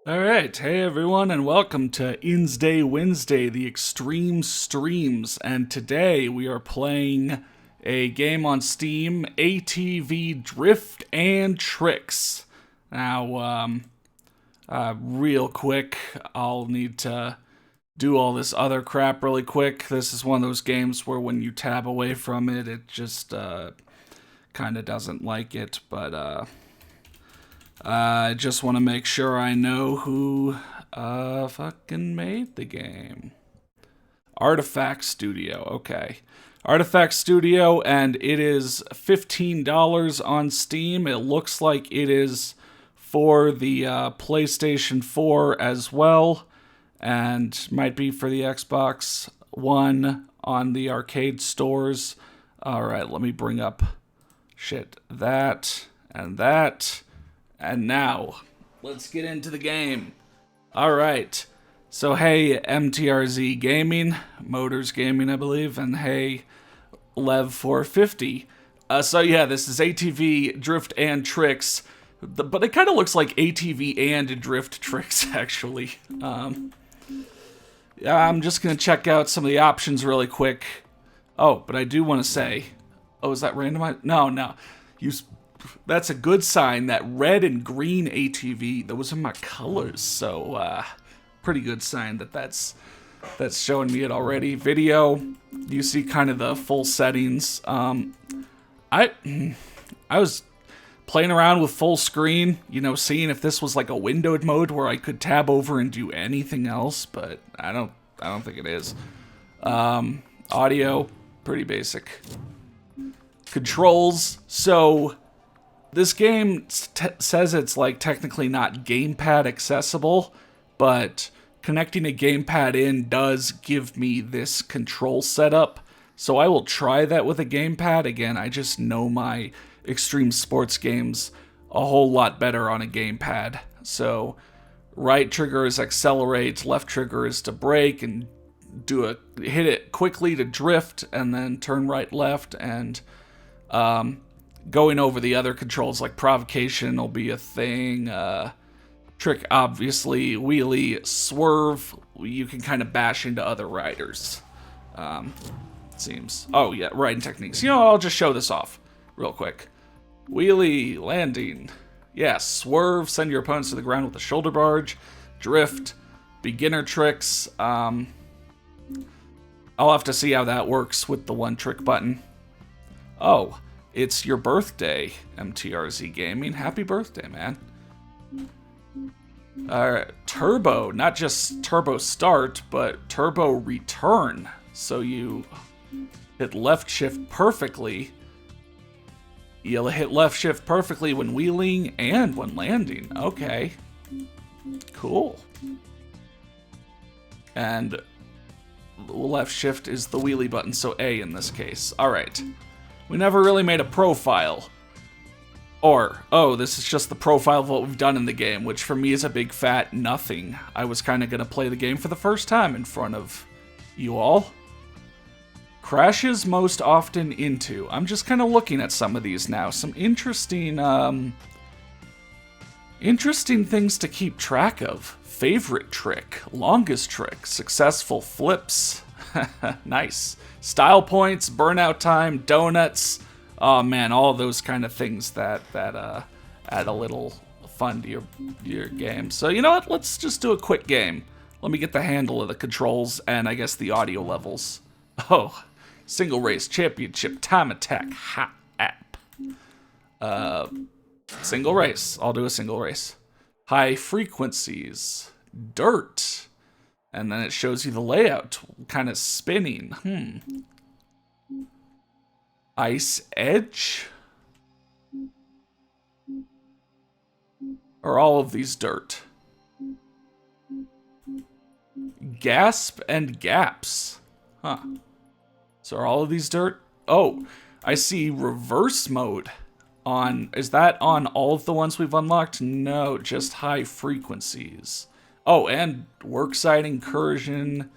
Alright, hey everyone, and welcome to INSday Wednesday, the Extreme Streams. And today we are playing a game on Steam, ATV Drift and Tricks. Now, real quick, I'll need to do all this other crap really quick. This is one of those games where when you tab away from it, it just kind of doesn't like it, but I just want to make sure I know who fucking made the game. Artifact Studio, okay. Artifact Studio, and it is $15 on Steam. It looks like it is for the PlayStation 4 as well, and might be for the Xbox One on the arcade stores. Alright, let me bring up that and that. And now, let's get into the game. Alright, so hey MTRZ Gaming, Motors Gaming I believe, and hey Lev450. So yeah, this is ATV Drift and Tricks, but it kind of looks like ATV and Drift Tricks actually. I'm just going to check out some of the options really quick. Oh, but I do want to say, oh, is that randomized? No. That's a good sign. That red and green ATV, those are my colors. So, pretty good sign that's showing me it already. Video, you see kind of the full settings. I was playing around with full screen, seeing if this was like a windowed mode where I could tab over and do anything else, but I don't think it is. Audio, pretty basic. Controls, so this game says it's like technically not gamepad accessible, but connecting a gamepad in does give me this control setup. So I will try that with a gamepad. Again, I just know my extreme sports games a whole lot better on a gamepad. So right trigger is accelerate, left trigger is to brake, and hit it quickly to drift, and then turn right, left, and going over the other controls like provocation will be a thing. Trick, obviously, wheelie, swerve. You can kind of bash into other riders. It seems. Oh yeah, riding techniques. I'll just show this off real quick. Wheelie, landing. Yeah, swerve. Send your opponents to the ground with a shoulder barge. Drift, beginner tricks. I'll have to see how that works with the one trick button. Oh, it's your birthday, MTRZ Gaming. Happy birthday, man. Turbo, not just turbo start, but turbo return. So you hit left shift perfectly. You'll hit left shift perfectly when wheeling and when landing. Okay. Cool. And left shift is the wheelie button, so A in this case. Alright. We never really made a profile. Or, oh, this is just the profile of what we've done in the game, which for me is a big fat nothing. I was kind of going to play the game for the first time in front of you all. Crashes most often into. I'm just kind of looking at some of these now. Some interesting things to keep track of. Favorite trick, longest trick, successful flips. Nice. Style points, burnout time, donuts. Oh man, all those kind of things that add a little fun to your game. So you know what? Let's just do a quick game. Let me get the handle of the controls and I guess the audio levels. Oh, single race championship time attack hot app. Single race. I'll do a single race. High frequencies, dirt. And then it shows you the layout, kind of spinning. Ice edge? Or all of these dirt? Gasp and gaps. Huh. So are all of these dirt? Oh, I see reverse mode on. Is that on all of the ones we've unlocked? No, just high frequencies. Oh, and worksite incursion,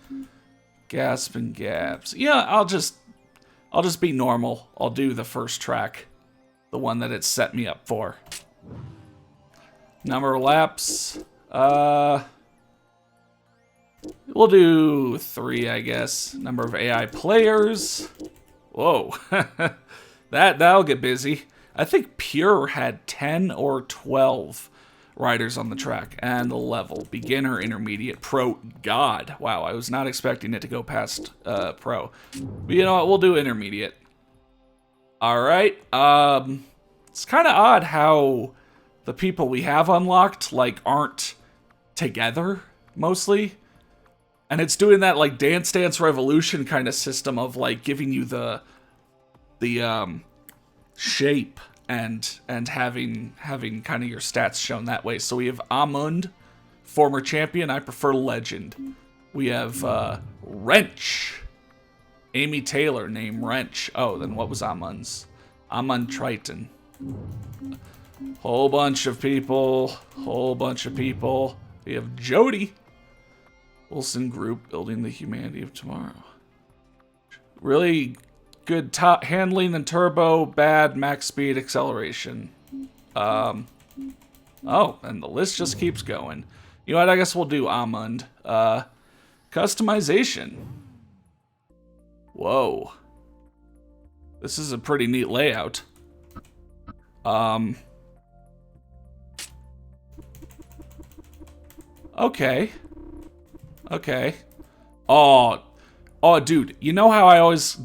gasp and gaps. Yeah, I'll just be normal. I'll do the first track, the one that it set me up for. Number of laps, We'll do 3, I guess. Number of AI players. Whoa. That'll get busy. I think Pure had 10 or 12 riders on the track. And the level. Beginner, intermediate, pro. God. Wow, I was not expecting it to go past pro. But you know what? We'll do intermediate. Alright. It's kind of odd how the people we have unlocked, like, aren't together, mostly. And it's doing that, like, Dance Dance Revolution kind of system of, like, giving you the shape and having kind of your stats shown that way. So we have Amund, former champion. I prefer legend. We have Wrench. Amy Taylor, name Wrench. Oh, then what was Amund's? Amund Triton. Whole bunch of people. Whole bunch of people. We have Jody. Wilson Group, building the humanity of tomorrow. Really good top handling and turbo, bad max speed acceleration. Oh, and the list just keeps going. You know what? I guess we'll do Amund. Customization. Whoa. This is a pretty neat layout. Okay. Okay. Oh, dude, you know how I always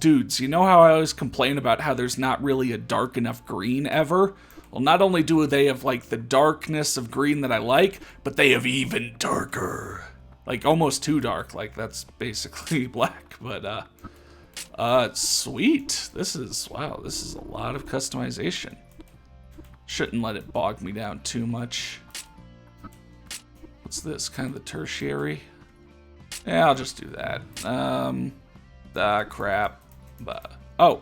complain about how there's not really a dark enough green ever? Well, not only do they have, like, the darkness of green that I like, but they have even darker. Like, almost too dark. Like, that's basically black. But, sweet. Wow, this is a lot of customization. Shouldn't let it bog me down too much. What's this? Kind of the tertiary? Yeah, I'll just do that. Crap. Oh.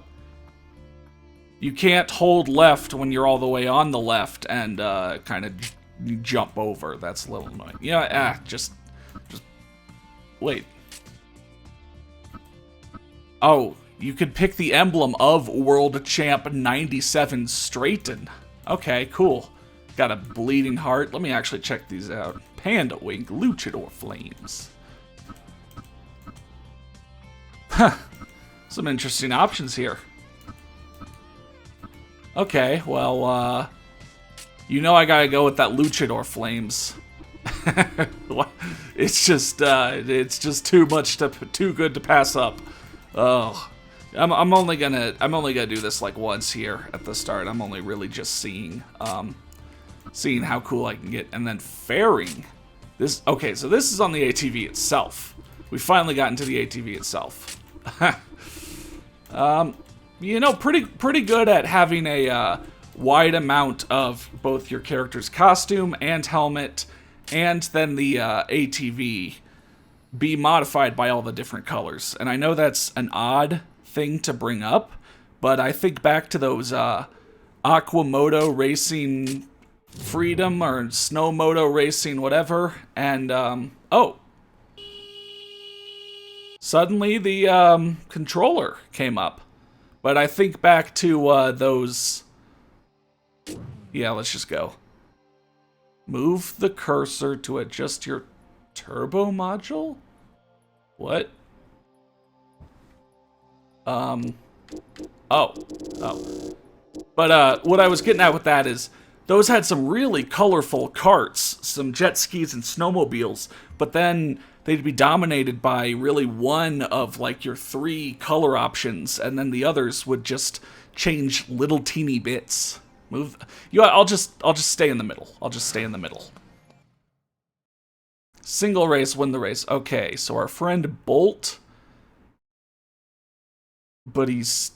You can't hold left when you're all the way on the left and, kind of jump over. That's a little annoying. Yeah, just wait. Oh, you could pick the emblem of World Champ 97 Straighten. Okay, cool. Got a bleeding heart. Let me actually check these out. Panda Wing, Luchador Flames. Huh. Some interesting options here. Okay, well, you know I gotta go with that Luchador Flames. It's just too good to pass up. Oh, I'm only gonna do this like once here at the start. I'm only really just seeing how cool I can get, and then fairing. Okay, so this is on the ATV itself. We finally got into the ATV itself. You know, pretty good at having a wide amount of both your character's costume and helmet, and then the ATV be modified by all the different colors. And I know that's an odd thing to bring up, but I think back to those Aquamoto Racing Freedom or Snowmoto Racing whatever, and oh, suddenly the controller came up. But I think back to those. Yeah, let's just go. Move the cursor to adjust your turbo module? What? Oh. But what I was getting at with that is those had some really colorful carts, some jet skis and snowmobiles, but then they'd be dominated by really one of like your 3 color options, and then the others would just change little teeny bits. Move. I'll just stay in the middle. I'll just stay in the middle. Single race, win the race. Okay, so our friend Bolt, but he's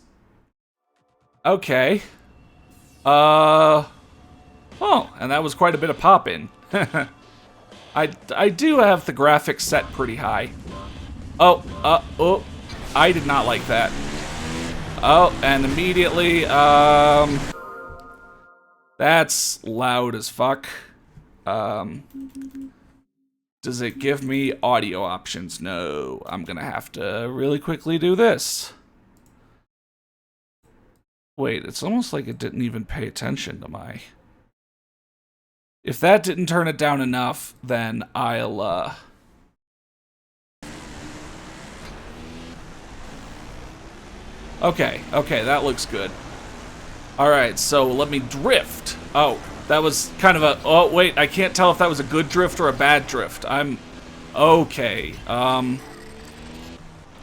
okay. Oh, and that was quite a bit of pop-in. I do have the graphics set pretty high. Oh, I did not like that. Oh, and immediately, that's loud as fuck. Does it give me audio options? No, I'm gonna have to really quickly do this. Wait, it's almost like it didn't even pay attention to my If that didn't turn it down enough, then I'll, Okay, that looks good. Alright, so let me drift. Oh, that was kind of a... Oh, wait, I can't tell if that was a good drift or a bad drift. Okay,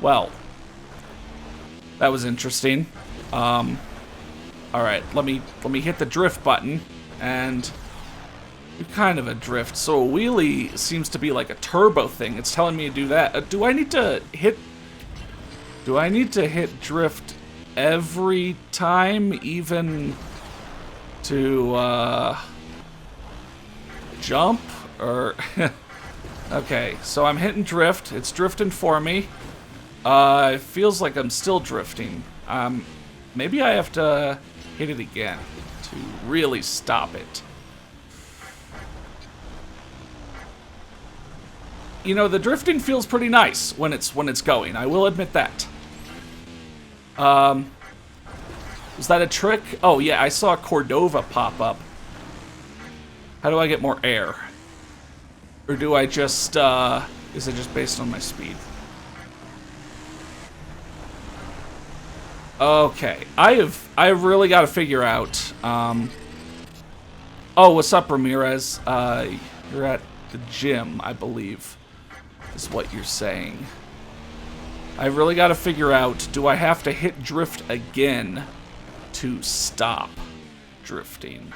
well, that was interesting. Alright, let me hit the drift button, and... kind of a drift. So a wheelie seems to be like a turbo thing. It's telling me to do that. Do I need to hit drift every time, even to jump? Or okay, so I'm hitting drift. It's drifting for me. It feels like I'm still drifting. Maybe I have to hit it again to really stop it. You know, the drifting feels pretty nice when it's going. I will admit that. Was that a trick? Oh yeah, I saw Cordova pop up. How do I get more air? Or do I just, is it just based on my speed? Okay, I've really got to figure out, oh, what's up, Ramirez? You're at the gym, I believe, is what you're saying. I really got to figure out, do I have to hit drift again to stop drifting?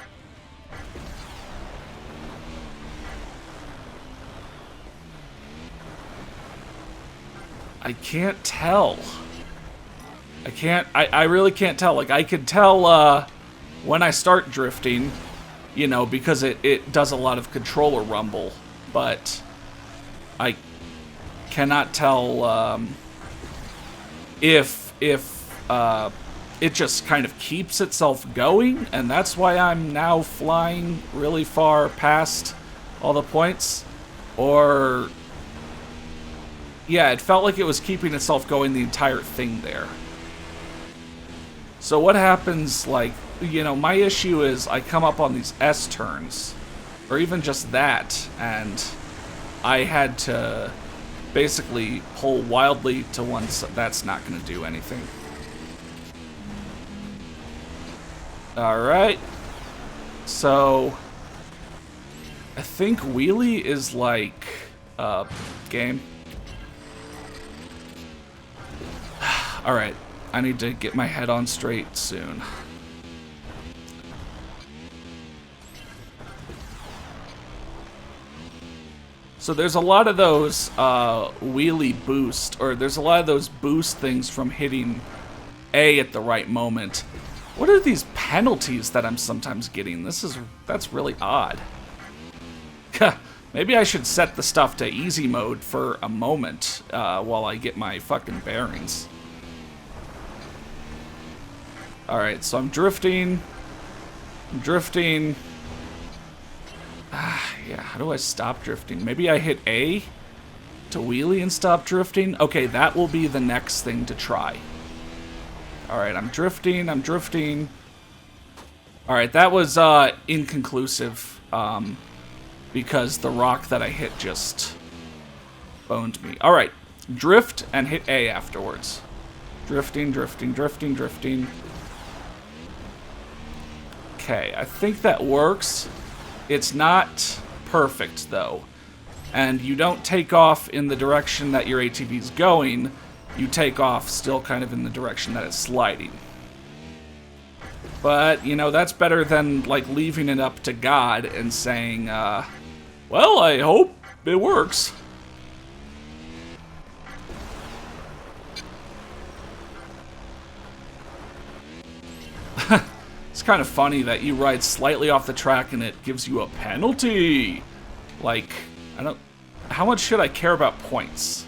I can't tell. I really can't tell. Like, I could tell, when I start drifting, you know, because it does a lot of controller rumble, but I cannot tell, if it just kind of keeps itself going, and that's why I'm now flying really far past all the points, or... yeah, it felt like it was keeping itself going the entire thing there. So what happens, like, you know, my issue is I come up on these S-turns, or even just that, and I had to basically pull wildly to one side. That's not going to do anything. Alright. So, I think wheelie is like, game. Alright, I need to get my head on straight soon. So there's a lot of those wheelie boost, or there's a lot of those boost things from hitting A at the right moment. What are these penalties that I'm sometimes getting? That's really odd. Maybe I should set the stuff to easy mode for a moment while I get my fucking bearings. Alright, so I'm drifting. Yeah, how do I stop drifting? Maybe I hit A to wheelie and stop drifting? Okay, that will be the next thing to try. Alright, I'm drifting. Alright, that was inconclusive, because the rock that I hit just boned me. Alright, drift and hit A afterwards. Drifting. Okay, I think that works. It's not perfect, though. And you don't take off in the direction that your ATV's going. You take off still kind of in the direction that it's sliding. But, you know, that's better than, like, leaving it up to God and saying, well, I hope it works. It's kind of funny that you ride slightly off the track and it gives you a penalty. Like, how much should I care about points?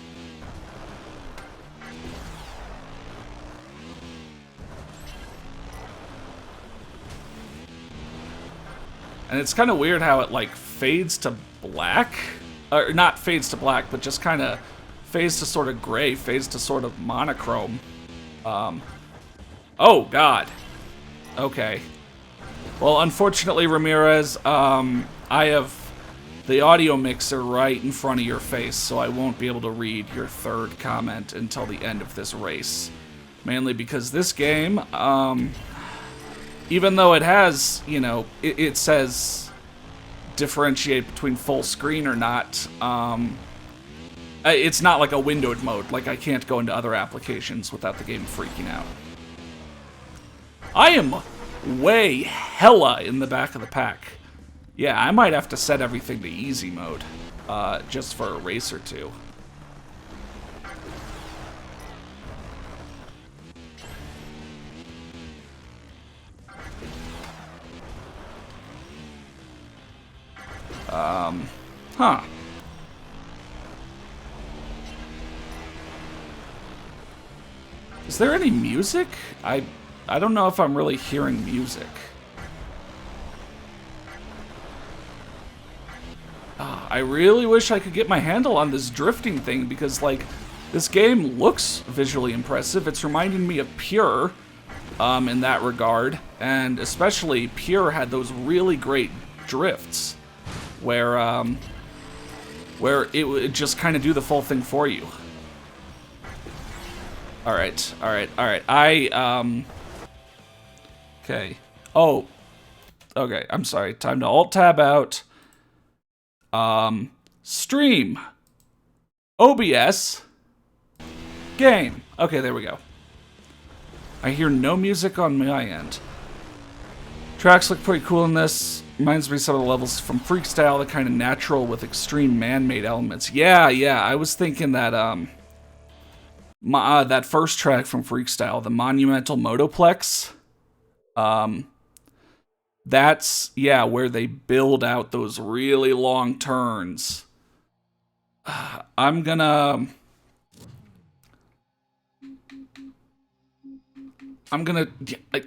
And it's kind of weird how it, like, fades to black. Or not fades to black, but just kind of fades to sort of gray, fades to sort of monochrome. Oh, God. Okay. Well, unfortunately, Ramirez, I I have the audio mixer right in front of your face, so I won't be able to read your third comment until the end of this race. Mainly because this game, even though it has, you know, it says differentiate between full screen or not, it's not like a windowed mode. Like, I can't go into other applications without the game freaking out. I am way hella in the back of the pack. Yeah, I might have to set everything to easy mode, just for a race or two. Huh. Is there any music? I don't know if I'm really hearing music. I really wish I could get my handle on this drifting thing because, like, this game looks visually impressive. It's reminding me of Pure, in that regard, and especially Pure had those really great drifts where it would just kind of do the full thing for you. Alright. Okay. Oh. Okay, I'm sorry. Time to Alt-Tab out. Stream. OBS. Game. Okay, there we go. I hear no music on my end. Tracks look pretty cool in this. Reminds me of some of the levels from Freakstyle, the kind of natural with extreme man-made elements. Yeah, I was thinking that, that first track from Freakstyle, the Monumental Motoplex, that's, yeah, where they build out those really long turns. I'm gonna,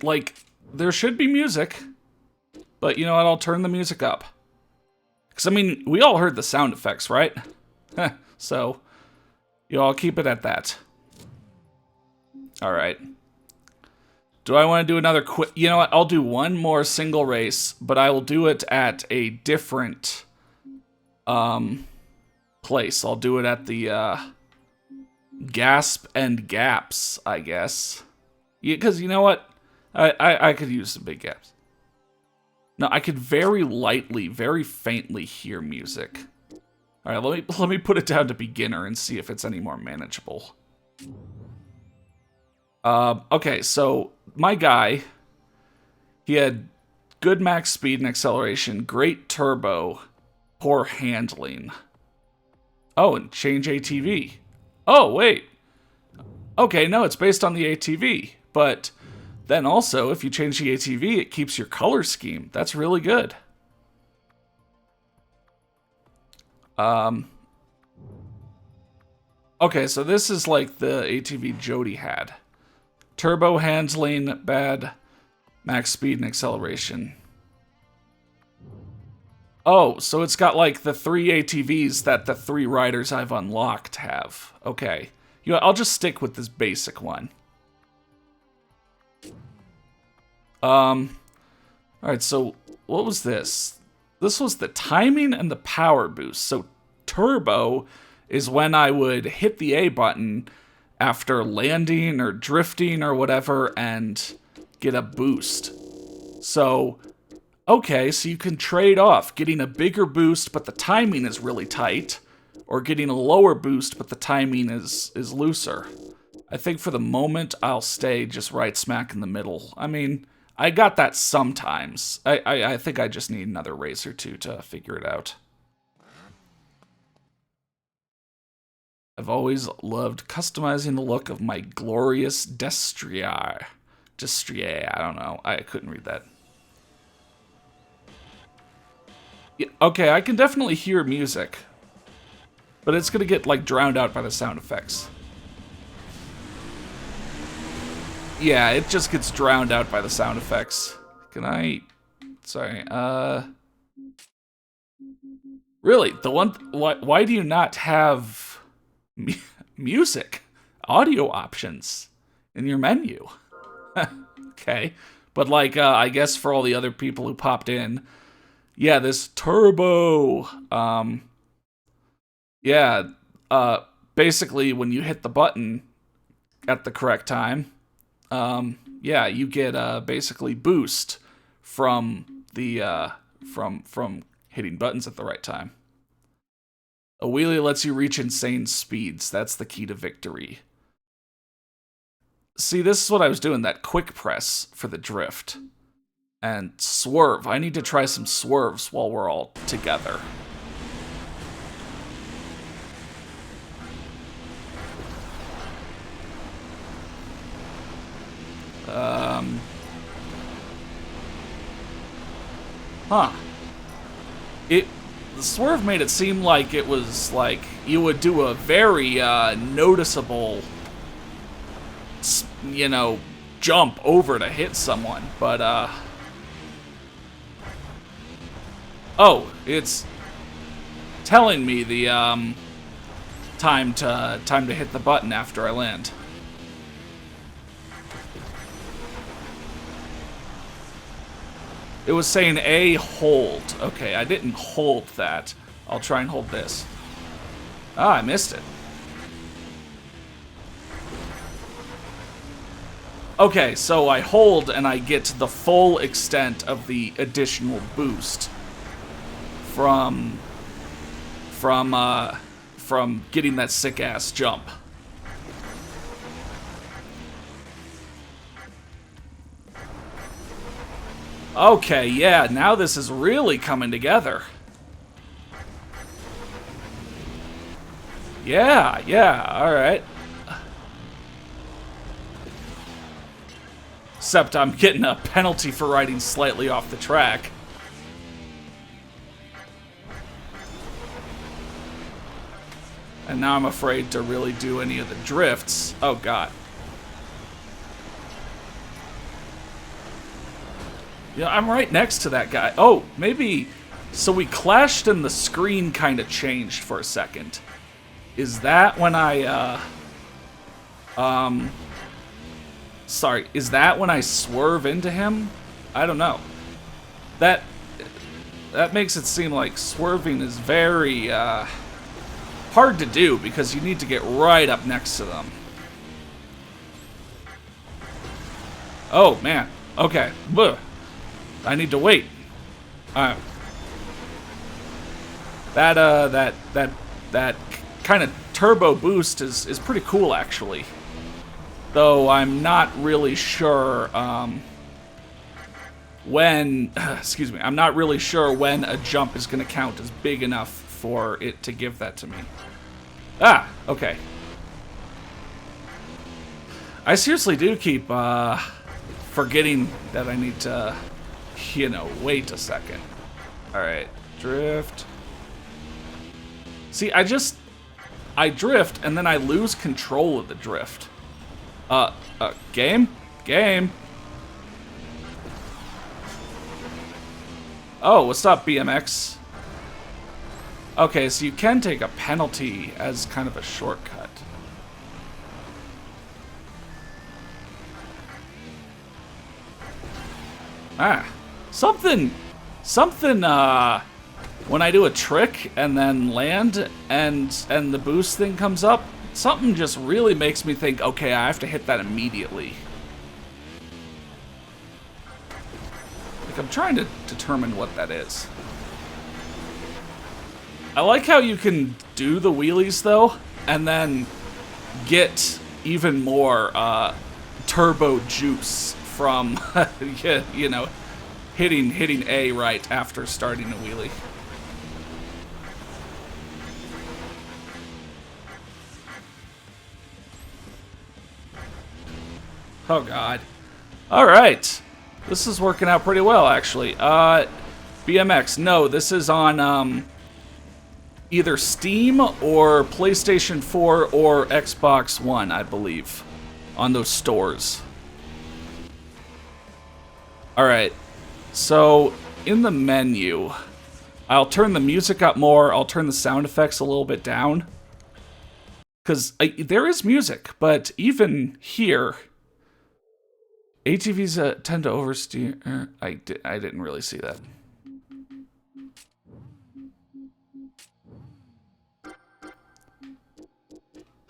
like, there should be music, but you know what, I'll turn the music up. Because, I mean, we all heard the sound effects, right? So, you know, I'll keep it at that. Alright. Do I want to do another quick... You know what, I'll do one more single race, but I will do it at a different, place. I'll do it at the, Gasp and Gaps, I guess. Because, you know what? I could use some big gaps. No, I could very lightly, very faintly hear music. Alright, let me put it down to beginner and see if it's any more manageable. Okay, so my guy, he had good max speed and acceleration, great turbo, poor handling. Oh, and change ATV. Oh, wait. Okay, no, it's based on the ATV, but then also, if you change the ATV, it keeps your color scheme. That's really good. Okay, so this is like the ATV Jody had. Turbo handling, bad, max speed and acceleration. Oh, so it's got like the 3 ATVs that the 3 riders I've unlocked have. Okay. You know, I'll just stick with this basic one. Alright, so what was this? This was the timing and the power boost. So turbo is when I would hit the A button after landing or drifting or whatever and get a boost. So, okay, so you can trade off getting a bigger boost but the timing is really tight, or getting a lower boost but the timing is looser. I think for the moment I'll stay just right smack in the middle. I mean, I got that sometimes. I think I just need another race or two to figure it out. I've always loved customizing the look of my glorious destrier. Destrier, I don't know. I couldn't read that. Yeah, okay, I can definitely hear music. But it's gonna get, like, drowned out by the sound effects. Yeah, it just gets drowned out by the sound effects. Can I... Sorry, Really, the one... Why do you not have music? Audio options in your menu? Okay. But, like, I guess for all the other people who popped in, yeah, this turbo, yeah, basically when you hit the button at the correct time, yeah, you get basically boost from the from hitting buttons at the right time. A wheelie lets you reach insane speeds. That's the key to victory. See, this is what I was doing, that quick press for the drift. And swerve. I need to try some swerves while we're all together. Huh. The swerve made it seem like it was like you would do a very noticeable, you know, jump over to hit someone, but oh, it's telling me the time to hit the button after I land. It was saying A, hold. Okay, I didn't hold that. I'll try and hold this. Ah, I missed it. Okay, so I hold and I get the full extent of the additional boost from getting that sick-ass jump. Okay, yeah, now this is really coming together. Yeah, alright. Except I'm getting a penalty for riding slightly off the track. And now I'm afraid to really do any of the drifts. Oh, God. Yeah, I'm right next to that guy. Oh, maybe... So we clashed and the screen kind of changed for a second. Is that when I, Sorry, is that when I swerve into him? I don't know. That makes it seem like swerving is very, hard to do because you need to get right up next to them. Oh, man. Okay. Blech. I need to wait. That kind of turbo boost is pretty cool, actually. Though I'm not really sure when, excuse me, I'm not really sure when a jump is going to count as big enough for it to give that to me. Ah, okay. I seriously do keep forgetting that I need to, you know, wait a second. Alright, drift. See, I drift and then I lose control of the drift. Game? Game. Oh, what's up, BMX? Okay, so you can take a penalty as kind of a shortcut. Ah, something, when I do a trick and then land and the boost thing comes up, something just really makes me think, okay, I have to hit that immediately. Like, I'm trying to determine what that is. I like how you can do the wheelies, though, and then get even more turbo juice from, you know, hitting A right after starting a wheelie. Oh, God. All right. This is working out pretty well, actually. BMX. No, this is on either Steam or PlayStation 4 or Xbox One, I believe, on those stores. All right. So, in the menu, I'll turn the music up more. I'll turn the sound effects a little bit down. Because there is music, but even here... ATVs tend to oversteer. I didn't really see that.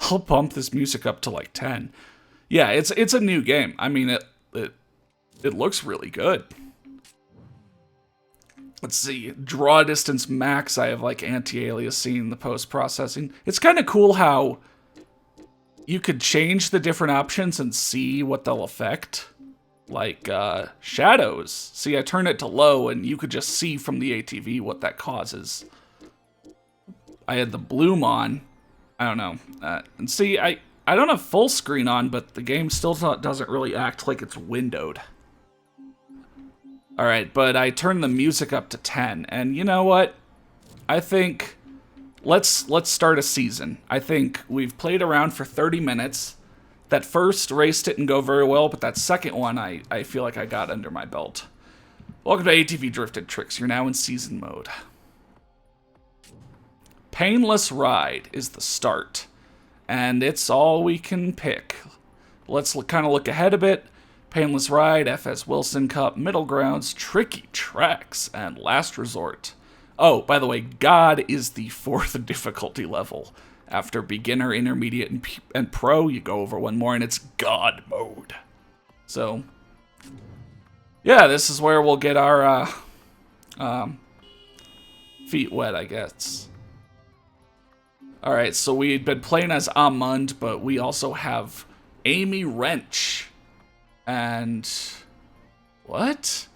I'll bump this music up to like 10. Yeah, it's a new game. I mean, it looks really good. Let's see, draw distance max, I have like anti-aliasing, the post-processing. It's kind of cool how you could change the different options and see what they'll affect. Like, shadows. See, I turn it to low and you could just see from the ATV what that causes. I had the bloom on. I don't know. And see, I don't have full screen on, but the game still doesn't really act like it's windowed. Alright, but I turned the music up to 10, and you know what? I think, let's start a season. I think we've played around for 30 minutes. That first race didn't go very well, but that second one I feel like I got under my belt. Welcome to ATV Drifted Tricks. You're now in season mode. Painless Ride is the start, and it's all we can pick. Let's kind of look ahead a bit. Painless Ride, FS Wilson Cup, Middle Grounds, Tricky Tracks, and Last Resort. Oh, by the way, God is the 4th difficulty level. After Beginner, Intermediate, and Pro, you go over one more, and it's God mode. So, yeah, this is where we'll get our feet wet, I guess. Alright, so we'd been playing as Amund, but we also have Amy Wrench. And what?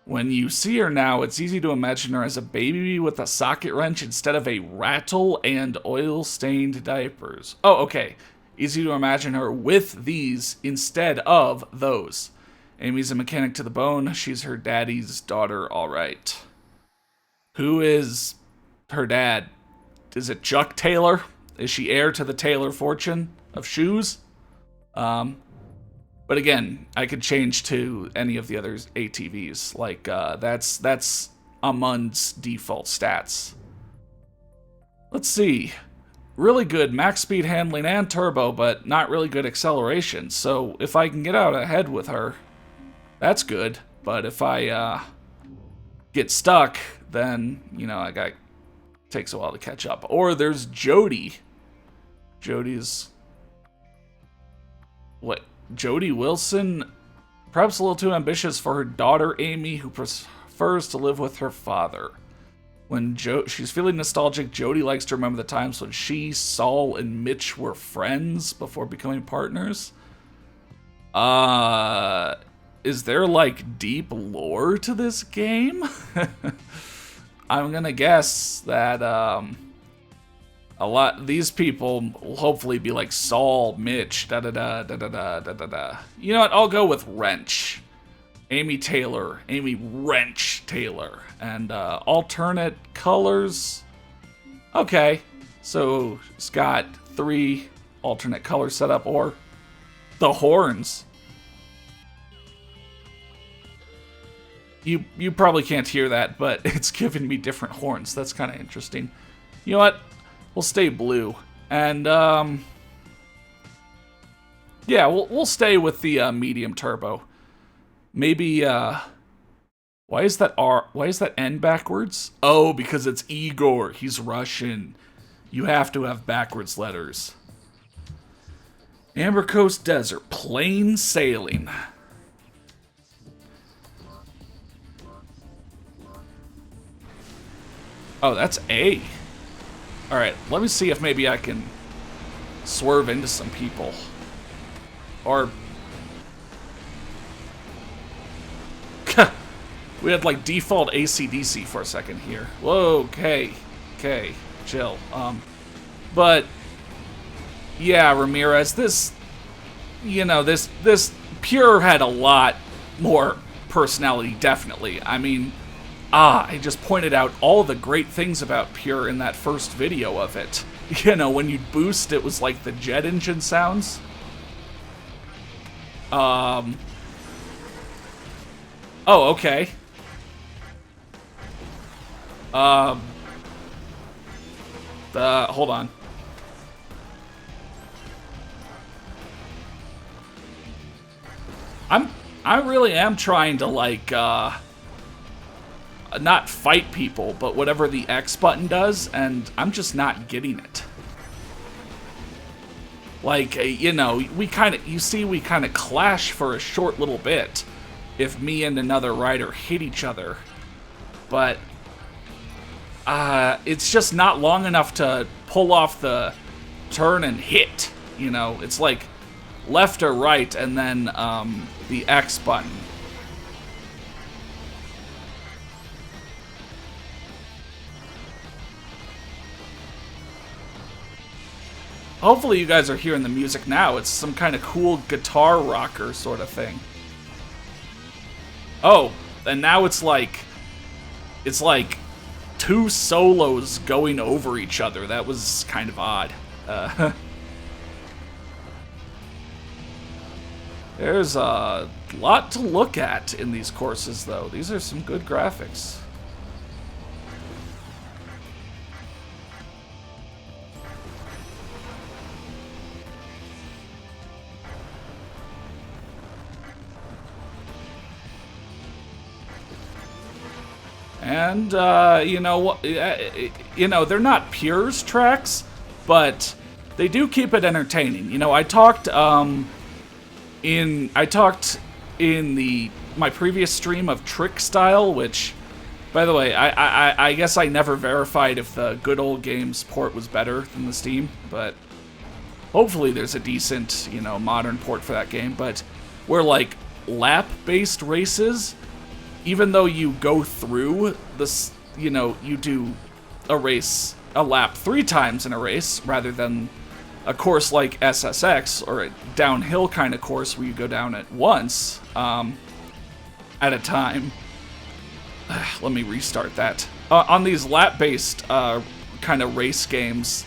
When you see her now, it's easy to imagine her as a baby with a socket wrench instead of a rattle and oil-stained diapers. Oh, okay. Easy to imagine her with these instead of those. Amy's a mechanic to the bone. She's her daddy's daughter, all right. Who is her dad? Is it Chuck Taylor? Is she heir to the Taylor fortune of shoes? But again, I could change to any of the other ATVs. Like, that's Amund's default stats. Let's see. Really good max speed handling and turbo, but not really good acceleration. So if I can get out ahead with her, that's good. But if I get stuck, then, you know, takes a while to catch up. Or there's Jody. Jody's... what? Jody Wilson, perhaps a little too ambitious for her daughter Amy, who prefers to live with her father. When she's feeling nostalgic, Jody likes to remember the times when she, Saul, and Mitch were friends before becoming partners. Is there like deep lore to this game? I'm gonna guess that these people will hopefully be like Saul, Mitch, da-da-da. You know what, I'll go with Wrench. Amy Wrench Taylor. And alternate colors. Okay, so it's got 3 alternate colors set up, or the horns. You probably can't hear that, but it's giving me different horns. That's kind of interesting. You know what? We'll stay blue, and yeah, we'll stay with the medium turbo. Maybe why is that N backwards? Oh, because it's Igor. He's Russian. You have to have backwards letters. Amber Coast Desert, plain sailing. Oh, that's A. Alright, let me see if maybe I can swerve into some people. Or... we had like default AC/DC for a second here. Whoa, okay, chill. But yeah, Ramirez, this, you know, this Pure had a lot more personality, definitely. I mean, I just pointed out all the great things about Pure in that first video of it. You know, when you boost, it was like the jet engine sounds. Oh, okay. Hold on. I really am trying to, like, not fight people, but whatever the X button does, and I'm just not getting it. Like, you know, we kind of clash for a short little bit if me and another rider hit each other. But it's just not long enough to pull off the turn and hit, you know? It's like left or right and then the X button. Hopefully you guys are hearing the music now. It's some kind of cool guitar rocker sort of thing. Oh, and now it's like two solos going over each other. That was kind of odd. There's a lot to look at in these courses, though. These are some good graphics. And, you know, they're not Pure's tracks, but they do keep it entertaining. You know, I talked in my previous stream of Trick Style, which, by the way, I guess I never verified if the Good Old Games port was better than the Steam, but hopefully there's a decent, you know, modern port for that game. But where, like, lap-based races, even though you go through this, you know, you do a lap 3 times in a race rather than a course like SSX or a downhill kind of course where you go down at once at a time. Let me restart that. On these lap-based kind of race games,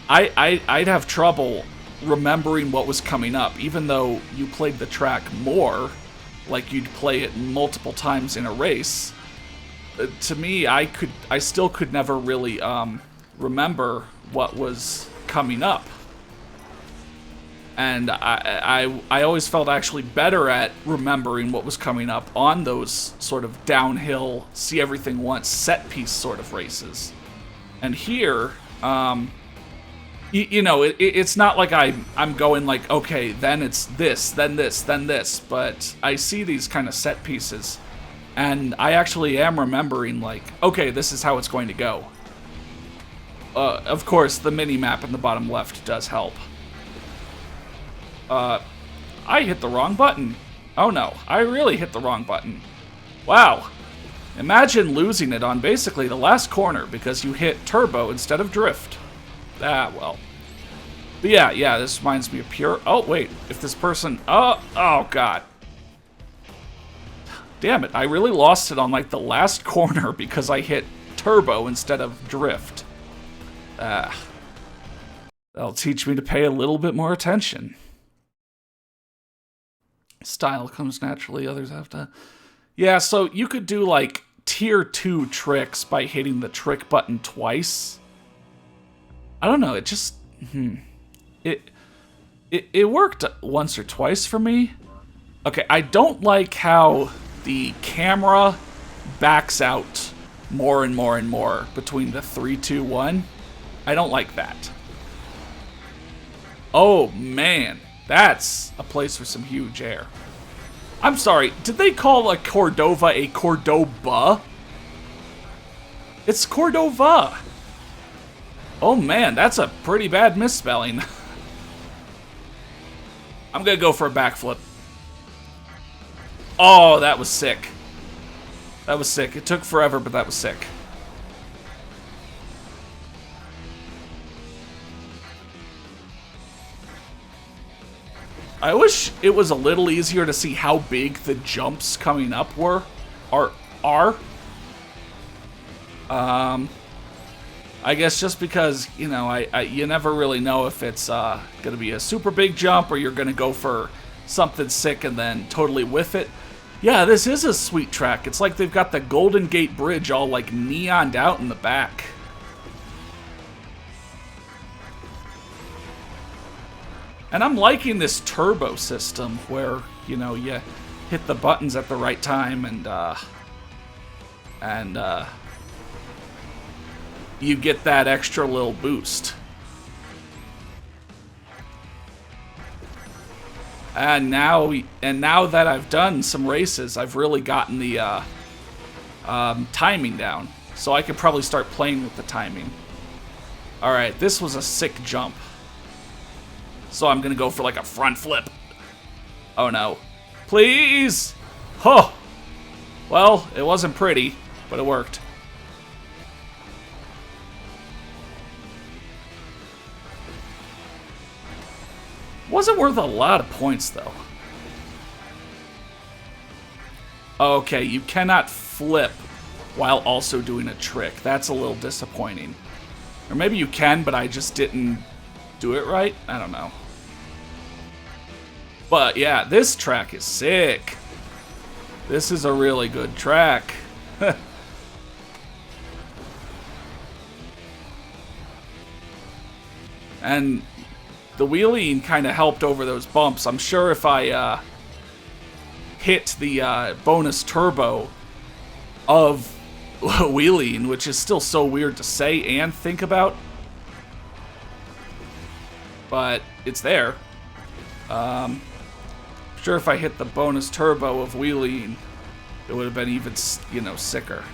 I'd have trouble remembering what was coming up, even though you played the track more. Like you'd play it multiple times in a race. To me, I still could never really remember what was coming up, and I always felt actually better at remembering what was coming up on those sort of downhill, see everything once set piece sort of races. And here, you know, it's not like I'm going like, okay, then it's this, then this, then this, but I see these kind of set pieces, and I actually am remembering, like, okay, this is how it's going to go. Of course, the mini-map in the bottom left does help. I hit the wrong button. Oh no, I really hit the wrong button. Wow. Imagine losing it on basically the last corner because you hit turbo instead of drift. Ah, well. But yeah, this reminds me of Pure. Oh, wait. If this person... Oh, God. Damn it. I really lost it on, like, the last corner because I hit turbo instead of drift. That'll teach me to pay a little bit more attention. Style comes naturally. Others have to... Yeah, so you could do, like, tier 2 tricks by hitting the trick button twice. I don't know, it just... It worked once or twice for me. Okay, I don't like how the camera backs out more and more and more between the 3, 2, 1. I don't like that. Oh, man. That's a place for some huge air. I'm sorry, did they call a Cordova a Cordoba? It's Cordova. Oh man, that's a pretty bad misspelling. I'm gonna go for a backflip. Oh, that was sick. That was sick. It took forever, but that was sick. I wish it was a little easier to see how big the jumps coming up are. I guess just because, you know, you never really know if it's going to be a super big jump or you're going to go for something sick and then totally whiff it. Yeah, this is a sweet track. It's like they've got the Golden Gate Bridge all like neoned out in the back. And I'm liking this turbo system where, you know, you hit the buttons at the right time and you get that extra little boost. And now that I've done some races, I've really gotten the timing down. So I could probably start playing with the timing. Alright, this was a sick jump. So I'm gonna go for like a front flip. Oh no. Please! Oh! Well, it wasn't pretty, but it worked. Wasn't worth a lot of points, though. Okay, you cannot flip while also doing a trick. That's a little disappointing. Or maybe you can, but I just didn't do it right? I don't know. But yeah, this track is sick. This is a really good track. And the wheeling kind of helped over those bumps. I'm sure if I hit the bonus turbo of wheeling, which is still so weird to say and think about, but it's there. Sure, if I hit the bonus turbo of wheeling, it would have been even, you know, sicker.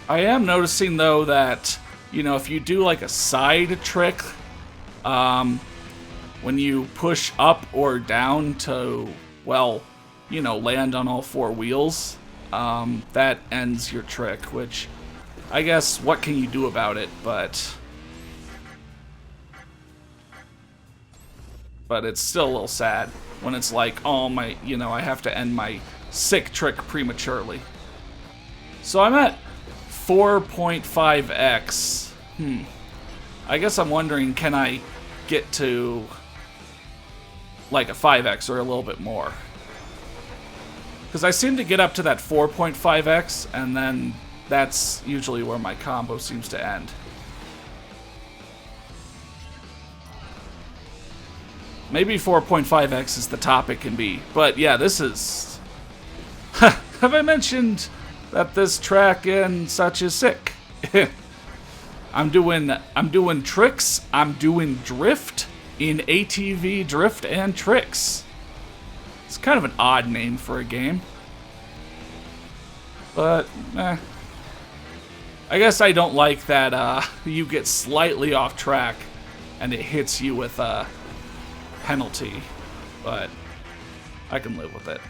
I am noticing, though, that, you know, if you do like a side trick, when you push up or down to, well, you know, land on all four wheels, that ends your trick, which I guess what can you do about it, but it's still a little sad when it's like, oh my, you know, I have to end my sick trick prematurely. So I'm at 4.5x. I guess I'm wondering, can I get to like a 5x or a little bit more? Because I seem to get up to that 4.5x, and then that's usually where my combo seems to end. Maybe 4.5x is the top it can be. But yeah, this is... Have I mentioned that this track and such is sick? I'm doing tricks. I'm doing drift in ATV drift and tricks. It's kind of an odd name for a game. But, I guess I don't like that you get slightly off track and it hits you with a penalty. But I can live with it.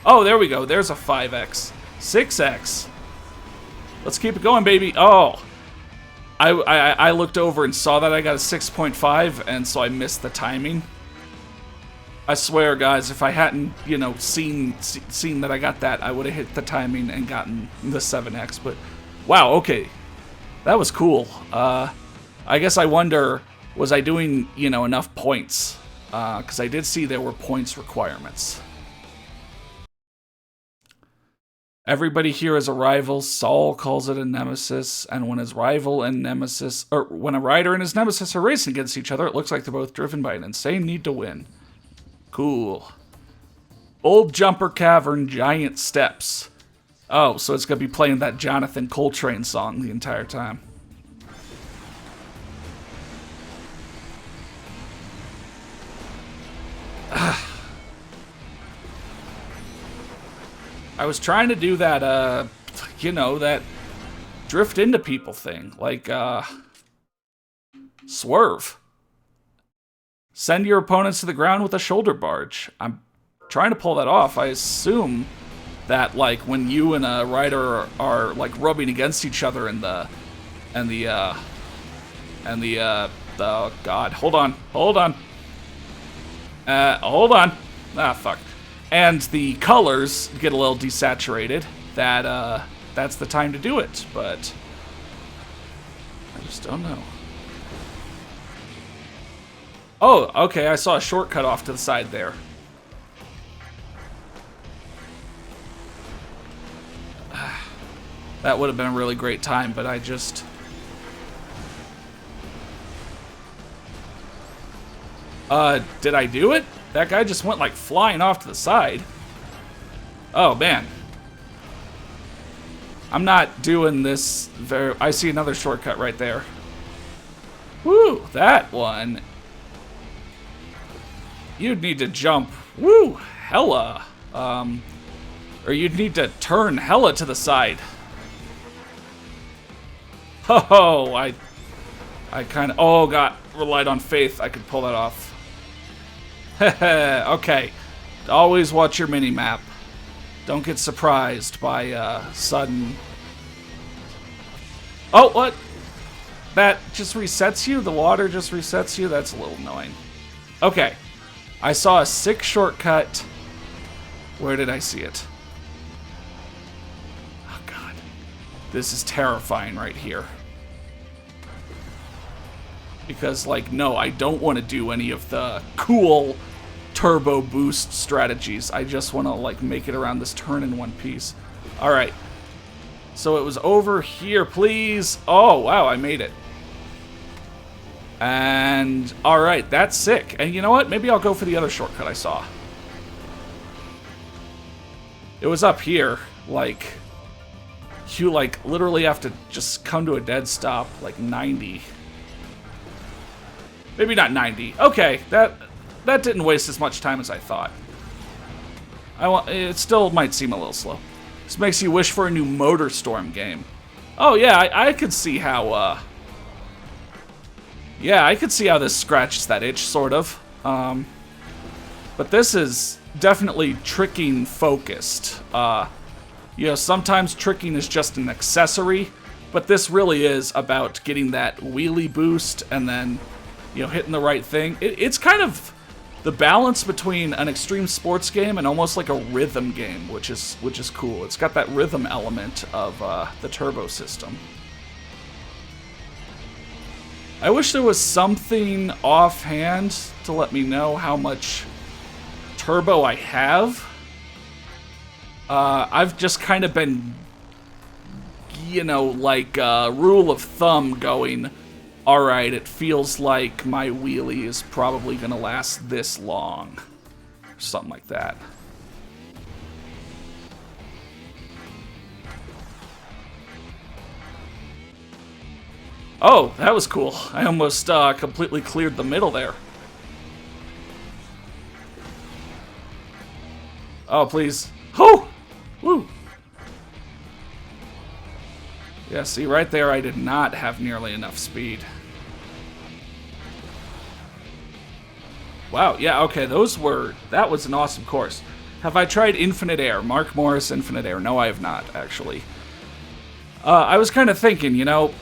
Oh, there we go. There's a 5x. 6x. Let's keep it going, baby. Oh. I looked over and saw that I got a 6.5, and so I missed the timing. I swear, guys, if I hadn't, you know, seen that I got that, I would have hit the timing and gotten the 7x. But, wow, okay. That was cool. I guess I wonder, was I doing, you know, enough points? Because I did see there were points requirements. Everybody here is a rival. Saul calls it a nemesis, and when his rival and nemesis, or when a rider and his nemesis are racing against each other, it looks like they're both driven by an insane need to win. Cool. Old Jumper Cavern, Giant Steps. Oh, so it's gonna be playing that Jonathan Coltrane song the entire time. I was trying to do that, you know, that drift into people thing. Like, swerve. Send your opponents to the ground with a shoulder barge. I'm trying to pull that off. I assume that, like, when you and a rider are like, rubbing against each other in oh, God. Hold on. Hold on. Ah, fuck. And the colors get a little desaturated, that's the time to do it, but I just don't know. Oh, okay, I saw a shortcut off to the side there. That would have been a really great time, but I just... did I do it? That guy just went, like, flying off to the side. Oh, man. I'm not doing this very... I see another shortcut right there. Woo! That one. You'd need to jump. Woo! Hella. Or you'd need to turn hella to the side. Oh, I kind of... Oh, God. Relied on faith. I could pull that off. Okay. Always watch your mini-map. Don't get surprised by sudden... Oh, what? That just resets you? The water just resets you? That's a little annoying. Okay. I saw a sick shortcut. Where did I see it? Oh, God. This is terrifying right here. Because, like, no, I don't want to do any of the cool turbo boost strategies. I just want to, like, make it around this turn in one piece. Alright. So it was over here, please. Oh, wow, I made it. And, alright, that's sick. And you know what? Maybe I'll go for the other shortcut I saw. It was up here. Like, you, like, literally have to just come to a dead stop, like 90. Maybe not 90. Okay, that didn't waste as much time as I thought. It still might seem a little slow. This makes you wish for a new MotorStorm game. Oh yeah, I could see how. Yeah, I could see how this scratches that itch, sort of. But this is definitely tricking focused. You know, sometimes tricking is just an accessory, but this really is about getting that wheelie boost and then, you know, hitting the right thing. It's kind of the balance between an extreme sports game and almost like a rhythm game, which is cool. It's got that rhythm element of the turbo system. I wish there was something offhand to let me know how much turbo I have. I've just kind of been, you know, like rule of thumb going, alright, it feels like my wheelie is probably going to last this long. Something like that. Oh, that was cool. I almost completely cleared the middle there. Oh, please. Oh! Woo! Yeah, see, right there I did not have nearly enough speed. Wow, yeah, okay, that was an awesome course. Have I tried Infinite Air? Mark Morris Infinite Air? No, I have not, actually. I was kind of thinking, you know,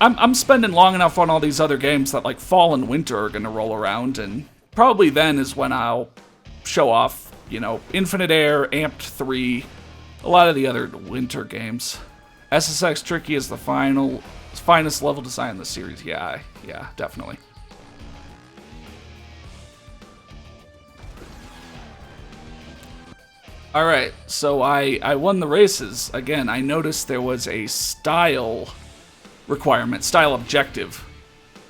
I'm spending long enough on all these other games that, like, fall and winter are going to roll around, and probably then is when I'll show off, you know, Infinite Air, Amped 3, a lot of the other winter games. SSX Tricky is the finest level design in the series. Yeah, definitely. Alright, so I won the races. Again, I noticed there was a style requirement, style objective.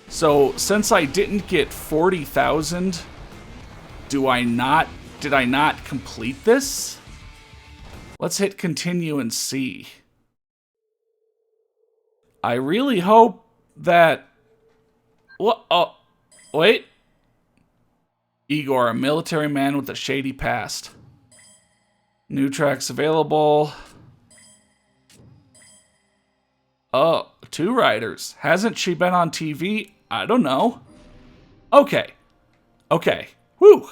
So, since I didn't get 40,000, did I not complete this? Let's hit continue and see. I really hope that... What? Oh, wait. Igor, a military man with a shady past. New tracks available. Oh, 2 riders. Hasn't she been on TV? I don't know. Okay. Whew.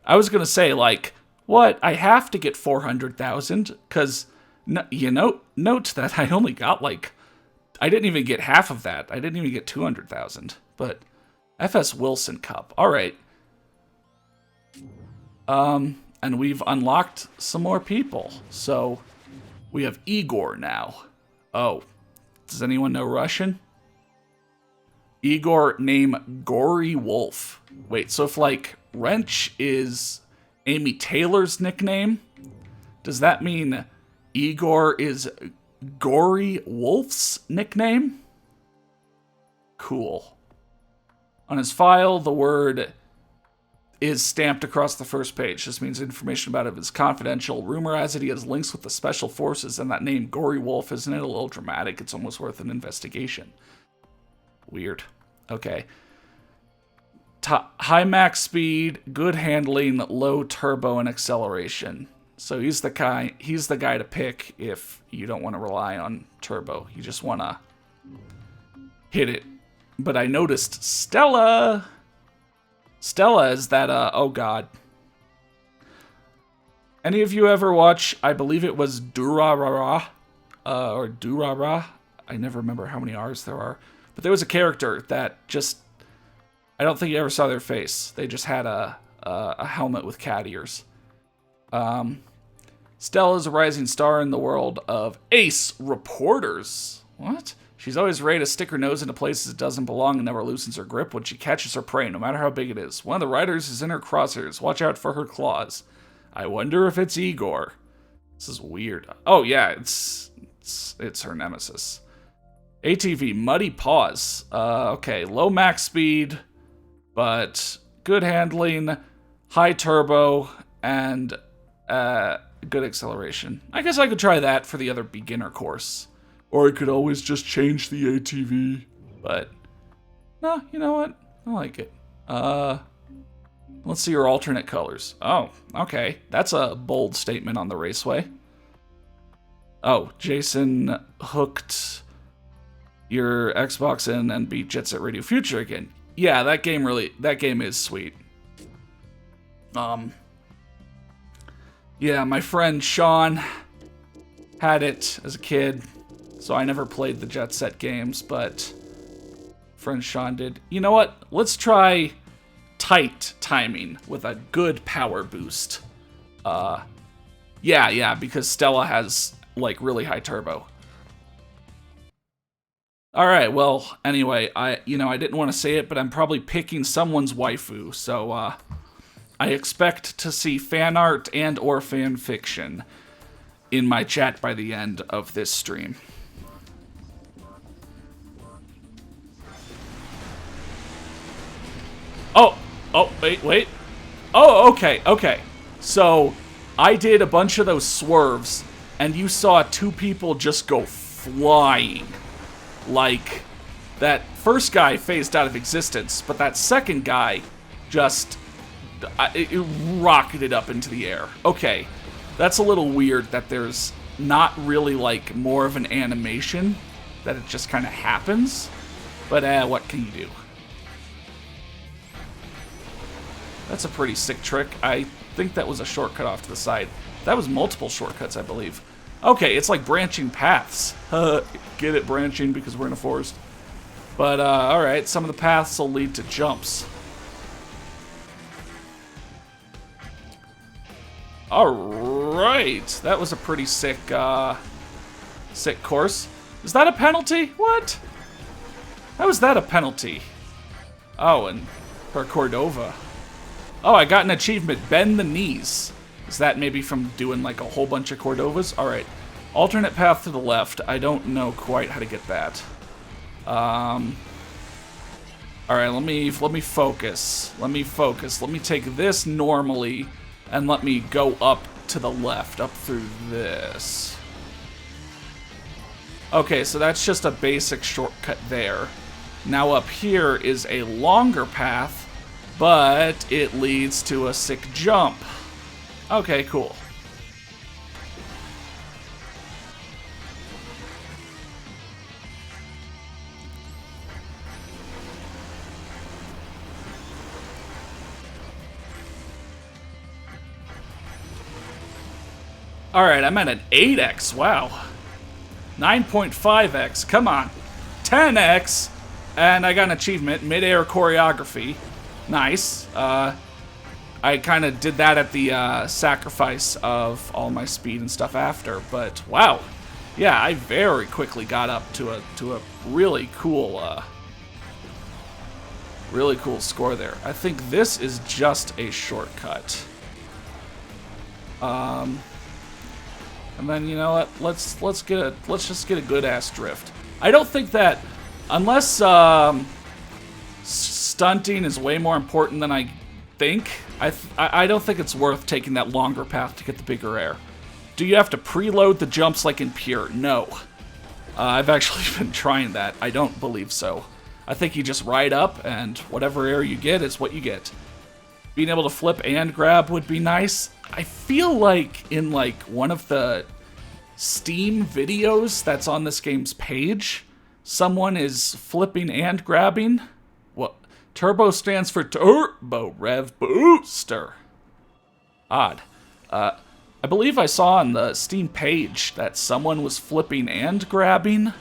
I was gonna say, like, what? I have to get 400,000? Because, you know, note that I only got, like... I didn't even get half of that. I didn't even get 200,000. But FS Wilson Cup. All right. And we've unlocked some more people. So we have Igor now. Oh, does anyone know Russian? Igor, name Gory Wolf. Wait, so if, like, Wrench is Amy Taylor's nickname, does that mean Igor is Gory Wolf's nickname? Cool. On his file, the word is stamped across the first page. This means information about it is confidential. Rumor has it he has links with the special forces, and that name, Gory Wolf, isn't it a little dramatic? It's almost worth an investigation. Weird. Okay. High max speed, good handling, low turbo and acceleration. So he's the guy to pick if you don't want to rely on turbo. You just want to hit it. But I noticed Stella. Stella is that, oh god. Any of you ever watch, I believe it was Durarara, or Durara? I never remember how many R's there are. But there was a character that just, I don't think you ever saw their face. They just had a helmet with cat ears. Stella is a rising star in the world of ace reporters. What? She's always ready to stick her nose into places it doesn't belong and never loosens her grip when she catches her prey, no matter how big it is. One of the riders is in her crosshairs. Watch out for her claws. I wonder if it's Igor. This is weird. Oh yeah, it's her nemesis. ATV, Muddy Paws. Okay, low max speed, but good handling, high turbo, and good acceleration. I guess I could try that for the other beginner course. Or I could always just change the ATV. But, no, you know what? I like it. Let's see your alternate colors. Oh, okay. That's a bold statement on the raceway. Oh, Jason hooked your Xbox in and beat Jet Set Radio Future again. Yeah, that game is sweet. Yeah, my friend Sean had it as a kid. So I never played the Jet Set games, but friend Sean did. You know what? Let's try tight timing with a good power boost. Yeah, because Stella has, like, really high turbo. Alright, well, anyway, I didn't want to say it, but I'm probably picking someone's waifu, so, I expect to see fan art and or fan fiction in my chat by the end of this stream. Oh, wait. Oh, okay. So, I did a bunch of those swerves, and you saw two people just go flying. Like, that first guy phased out of existence, but that second guy just it rocketed up into the air. Okay, that's a little weird that there's not really, like, more of an animation, that it just kind of happens. But, what can you do? That's a pretty sick trick. I think that was a shortcut off to the side. That was multiple shortcuts, I believe. Okay, it's like branching paths. Get it, branching, because we're in a forest. But, alright, some of the paths will lead to jumps. Alright, that was a pretty sick, sick course. Is that a penalty? What? How is that a penalty? Oh, and for Cordova. Oh, I got an achievement, bend the knees. Is that maybe from doing like a whole bunch of Cordovas? Alright. Alternate path to the left. I don't know quite how to get that. Alright, let me focus. Let me take this normally and let me go up to the left, up through this. Okay, so that's just a basic shortcut there. Now up here is a longer path, but it leads to a sick jump. Okay, cool. Alright, I'm at an 8x, wow. 9.5x, come on. 10x, and I got an achievement, mid-air choreography. Nice. I kind of did that at the sacrifice of all my speed and stuff after, but wow. Yeah, I very quickly got up to a really cool score there. I think this is just a shortcut. And then, you know what? Let's just get a good ass drift. I don't think that unless stunting is way more important than I think, I don't think it's worth taking that longer path to get the bigger air. Do you have to preload the jumps like in Pure? No. I've actually been trying that. I don't believe so. I think you just ride up, and whatever air you get is what you get. Being able to flip and grab would be nice. I feel like in like one of the Steam videos that's on this game's page, someone is flipping and grabbing. What? Turbo stands for Turbo Rev Booster. Odd. I believe I saw on the Steam page that someone was flipping and grabbing,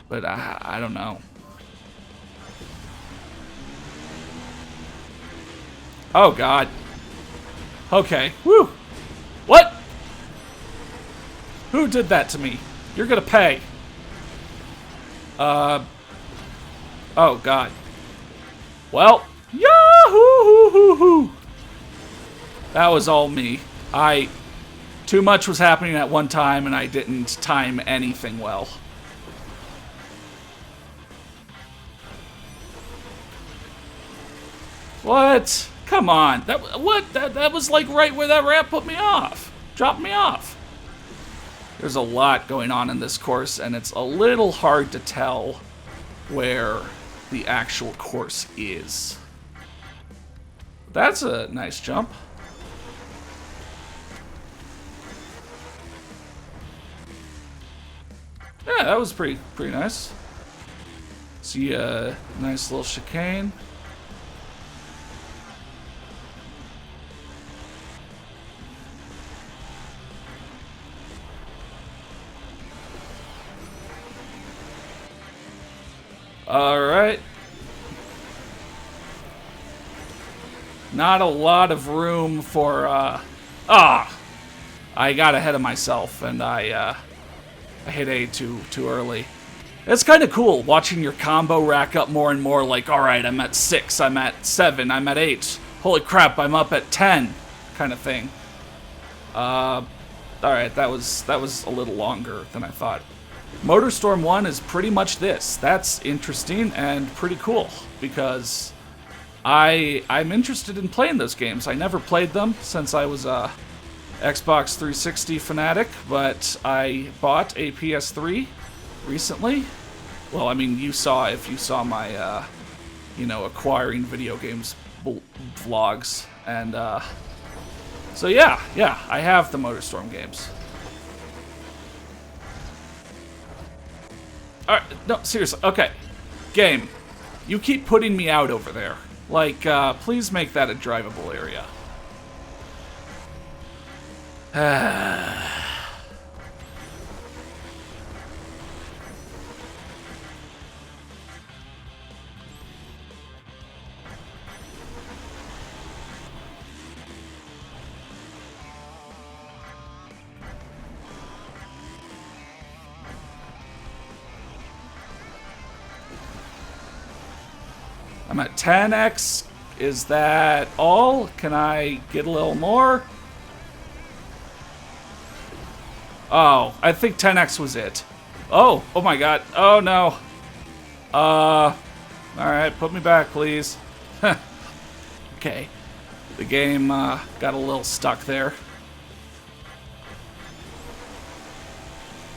but I don't know. Oh, God. Okay. Woo! What? Who did that to me? You're gonna pay. Oh, God. Well, yahoo! That was all me. Too much was happening at one time, and I didn't time anything well. What? Come on. That was like right where that ramp put me off. Dropped me off. There's a lot going on in this course, and it's a little hard to tell where the actual course is. That's a nice jump. Yeah, that was pretty nice. See a nice little chicane. Alright. Not a lot of room for, I got ahead of myself, and I hit A too early. It's kind of cool watching your combo rack up more and more, like, alright, I'm at 6, I'm at 7, I'm at 8. Holy crap, I'm up at 10, kind of thing. Alright, that was a little longer than I thought. MotorStorm 1 is pretty much this. That's interesting and pretty cool, because I'm interested in playing those games. I never played them since I was a Xbox 360 fanatic, but I bought a PS3 recently. Well, I mean, if you saw my, acquiring video games vlogs. And, so yeah, I have the MotorStorm games. Alright, no, seriously, okay. Game, you keep putting me out over there. Like, please make that a drivable area. I'm at 10x. Is that all? Can I get a little more? Oh, I think 10x was it. Oh my god. Oh no. Alright, put me back, please. Okay. The game got a little stuck there.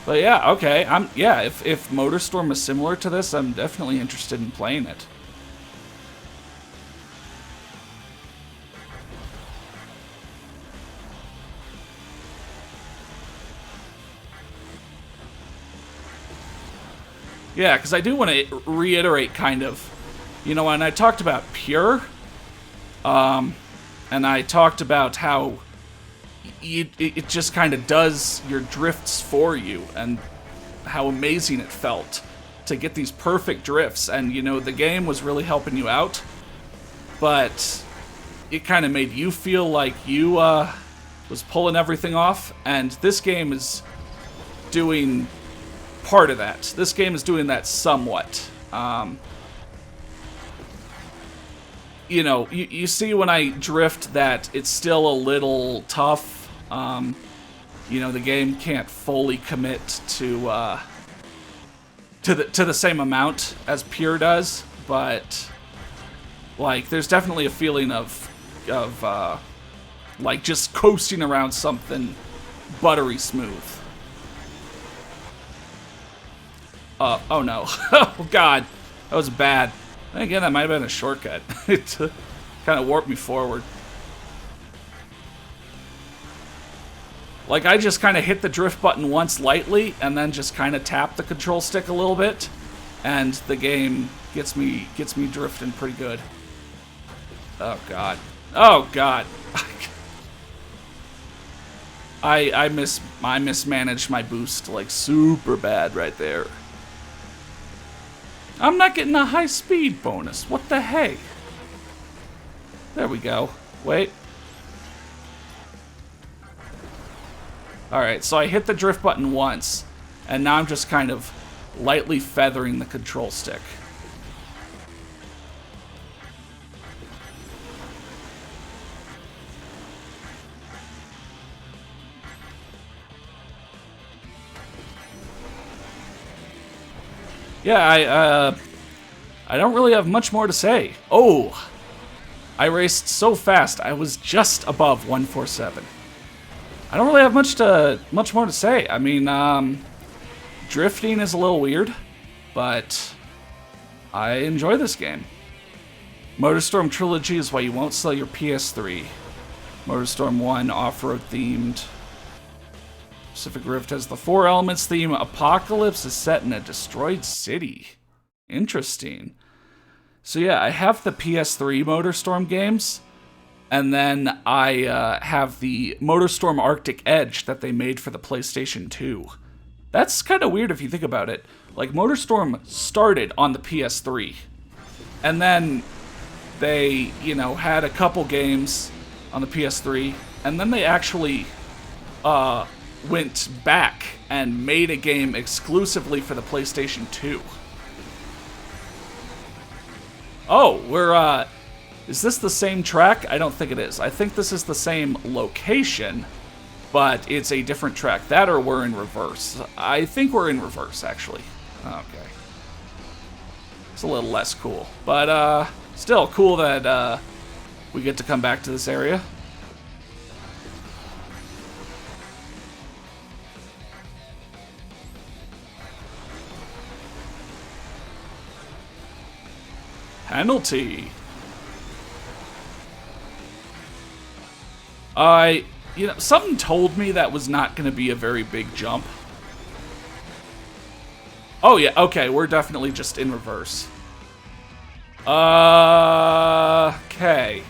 But yeah, okay. If MotorStorm is similar to this, I'm definitely interested in playing it. Yeah, because I do want to reiterate, kind of, when I talked about Pure, and I talked about how it just kind of does your drifts for you, and how amazing it felt to get these perfect drifts, and, the game was really helping you out, but it kind of made you feel like you was pulling everything off, and this game is doing part of that. This game is doing that somewhat. You see when I drift that it's still a little tough. The game can't fully commit to the same amount as Pure does, but like there's definitely a feeling of like just coasting around something buttery smooth. Oh no. Oh god. That was bad. And again, that might have been a shortcut. It kind of warped me forward. Like, I just kind of hit the drift button once lightly, and then just kind of tap the control stick a little bit, and the game gets me drifting pretty good. Oh god. Oh god. I mismanaged my boost like super bad right there. I'm not getting a high speed bonus. What the hey? There we go. Wait. Alright, so I hit the drift button once, and now I'm just kind of lightly feathering the control stick. Yeah, I don't really have much more to say. Oh! I raced so fast, I was just above 147. I don't really have much more to say. I mean, drifting is a little weird, but I enjoy this game. Motorstorm Trilogy is why you won't sell your PS3. Motorstorm 1, off-road themed. Pacific Rift has the 4 elements theme. Apocalypse is set in a destroyed city. Interesting. So yeah, I have the PS3 Motorstorm games, and then I have the Motorstorm Arctic Edge that they made for the PlayStation 2. That's kind of weird if you think about it. Like, Motorstorm started on the PS3, and then they, you know, had a couple games on the PS3, and then they actually went back and made a game exclusively for the PlayStation 2. Oh, we're, is this the same track? I don't think it is. I think this is the same location, but it's a different track. That or we're in reverse. I think we're in reverse, actually. Okay. It's a little less cool, but, still cool that, we get to come back to this area. Penalty. You know, something told me that was not going to be a very big jump. Oh yeah, okay, we're definitely just in reverse. Okay.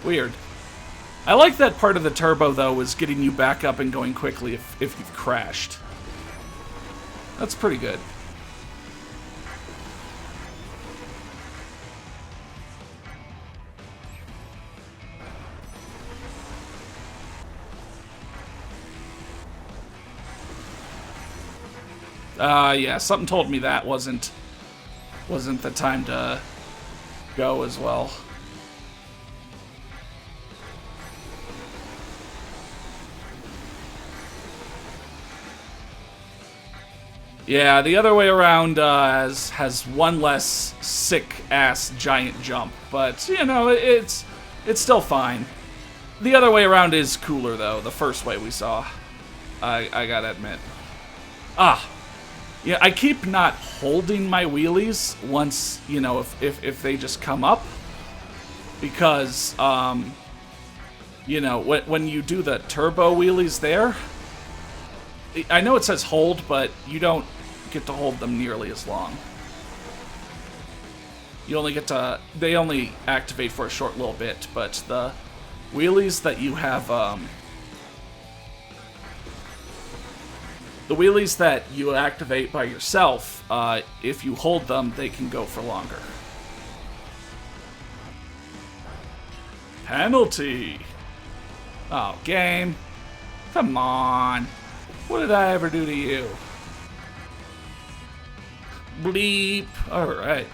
Weird. I like that part of the turbo, though, is getting you back up and going quickly if you've crashed. That's pretty good. Yeah, something told me that wasn't the time to go as well. Yeah, the other way around has one less sick-ass giant jump, but, you know, it's still fine. The other way around is cooler, though, the first way we saw. I gotta admit. Ah! Yeah, I keep not holding my wheelies once, you know, if they just come up. Because, you know, when you do the turbo wheelies there, I know it says hold, but you don't get to hold them nearly as long. You only get to, they only activate for a short little bit, but the wheelies that you have, the wheelies that you activate by yourself, if you hold them, they can go for longer. Penalty! Oh, game. Come on. What did I ever do to you? Bleep. Alright.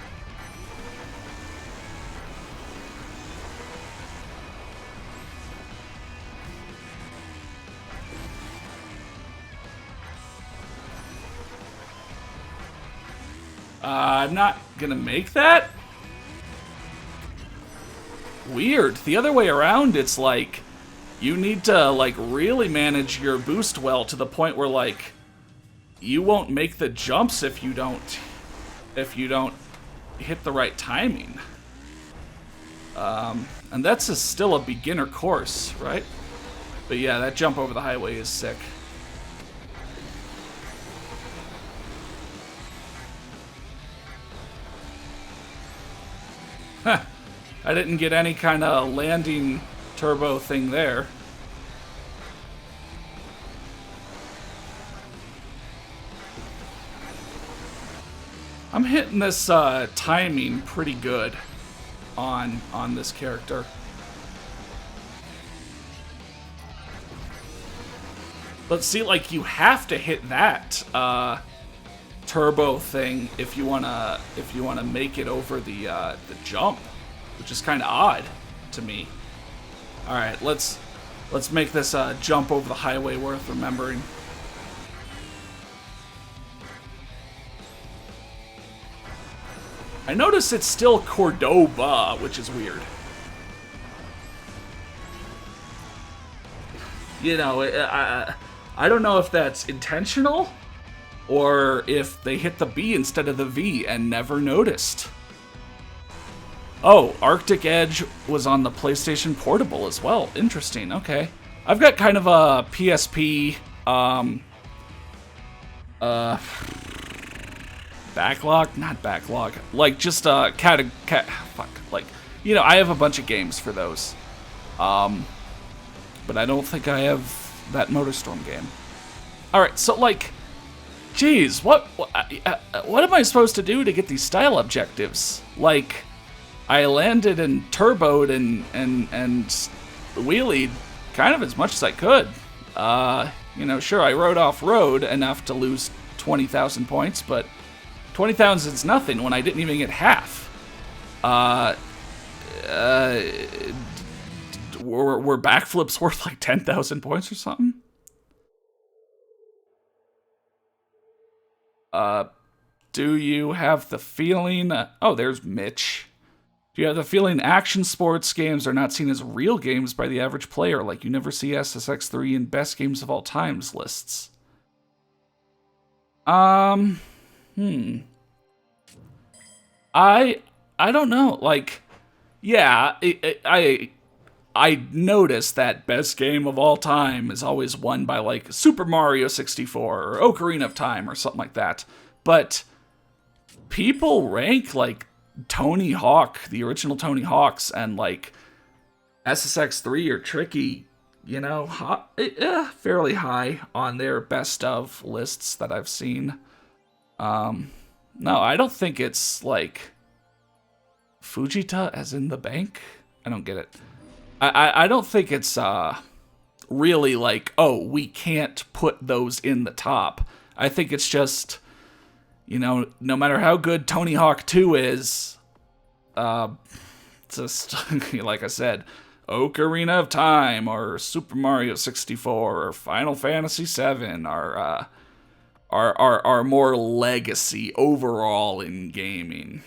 I'm not gonna make that? Weird. The other way around, it's like you need to like really manage your boost well to the point where like you won't make the jumps if you don't hit the right timing. And that's still a beginner course, right? But yeah, that jump over the highway is sick. Huh. I didn't get any kind of landing turbo thing there. I'm hitting this timing pretty good on this character. But see, like, you have to hit that turbo thing if you wanna make it over the jump, which is kind of odd to me. All right, let's make this jump over the highway worth remembering. I notice it's still Cordoba, which is weird. You know, I don't know if that's intentional or if they hit the B instead of the V and never noticed. Oh, Arctic Edge was on the PlayStation Portable as well. Interesting, okay. I've got kind of a PSP, backlog? Not backlog. Like, just, fuck. Like, you know, I have a bunch of games for those. But I don't think I have that MotorStorm game. Alright, so, like, geez, what am I supposed to do to get these style objectives? Like, I landed and turboed and wheelied kind of as much as I could. You know, sure, I rode off-road enough to lose 20,000 points, but 20,000 is nothing when I didn't even get half. Were backflips worth like 10,000 points or something? Do you have the feeling... oh, there's Mitch. Do you have the feeling action sports games are not seen as real games by the average player, like you never see SSX3 in best games of all times lists? I don't know. Like, yeah, I noticed that best game of all time is always won by like Super Mario 64 or Ocarina of Time or something like that. But people rank like Tony Hawk, the original Tony Hawks, and like SSX3 or Tricky, you know, fairly high on their best of lists that I've seen. No, I don't think it's like Fujita as in the bank. I don't get it. I don't think it's really like, oh, we can't put those in the top. I think it's just, you know, no matter how good Tony Hawk 2 is, just like I said, Ocarina of Time or Super Mario 64 or Final Fantasy 7 are more legacy overall in gaming.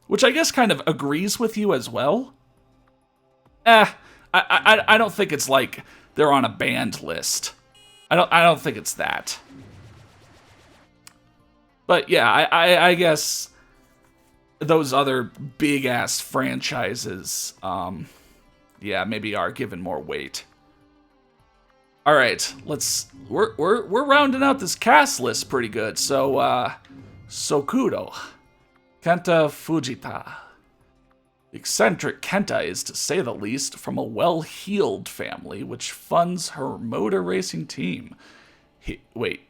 Which I guess kind of agrees with you as well. I don't think it's like they're on a banned list. I don't think it's that. But yeah, I guess those other big ass franchises, yeah, maybe are given more weight. All right, we're rounding out this cast list pretty good. So Sokuro, Kenta Fujita. Eccentric Kenta is, to say the least, from a well-heeled family which funds her motor racing team. Which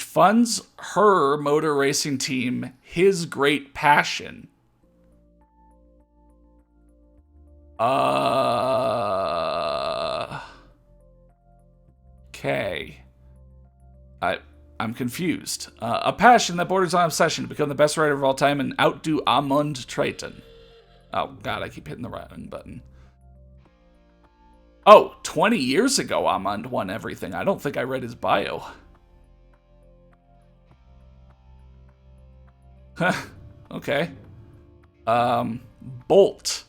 funds her motor racing team his great passion. Okay. I'm confused. A passion that borders on obsession to become the best rider of all time and outdo Amund Triton. Oh, God, I keep hitting the wrong button. Oh, 20 years ago Amund won everything. I don't think I read his bio. Huh, okay. Bolt.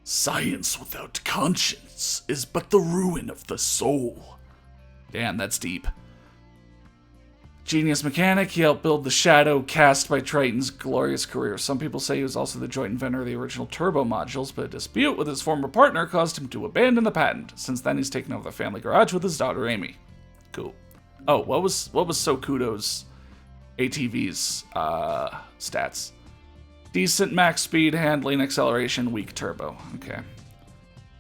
Science without conscience is but the ruin of the soul. Damn, that's deep. Genius mechanic, he helped build the shadow cast by Triton's glorious career. Some people say he was also the joint inventor of the original turbo modules, but a dispute with his former partner caused him to abandon the patent. Since then, he's taken over the family garage with his daughter, Amy. Cool. Oh, what was Sokudo's ATV's stats? Decent max speed, handling, acceleration, weak turbo. Okay.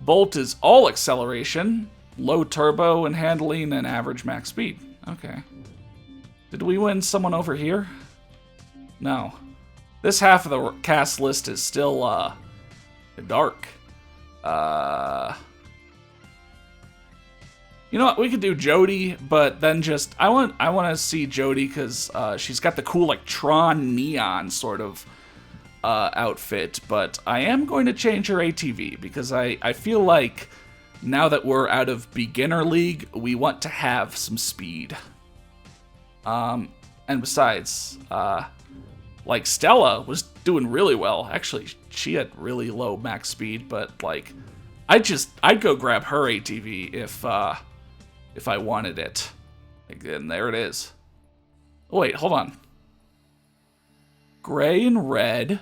Bolt is all acceleration, low turbo and handling, and average max speed. Okay. Did we win someone over here? No. This half of the cast list is still dark. You know what? We could do Jody, but then just I want to see Jody because she's got the cool like Tron neon sort of outfit. But I am going to change her ATV because I feel like now that we're out of beginner league, we want to have some speed. And besides, like Stella was doing really well. Actually, she had really low max speed, but like, I'd go grab her ATV if I wanted it. And there it is. Oh, wait, hold on. Gray and red.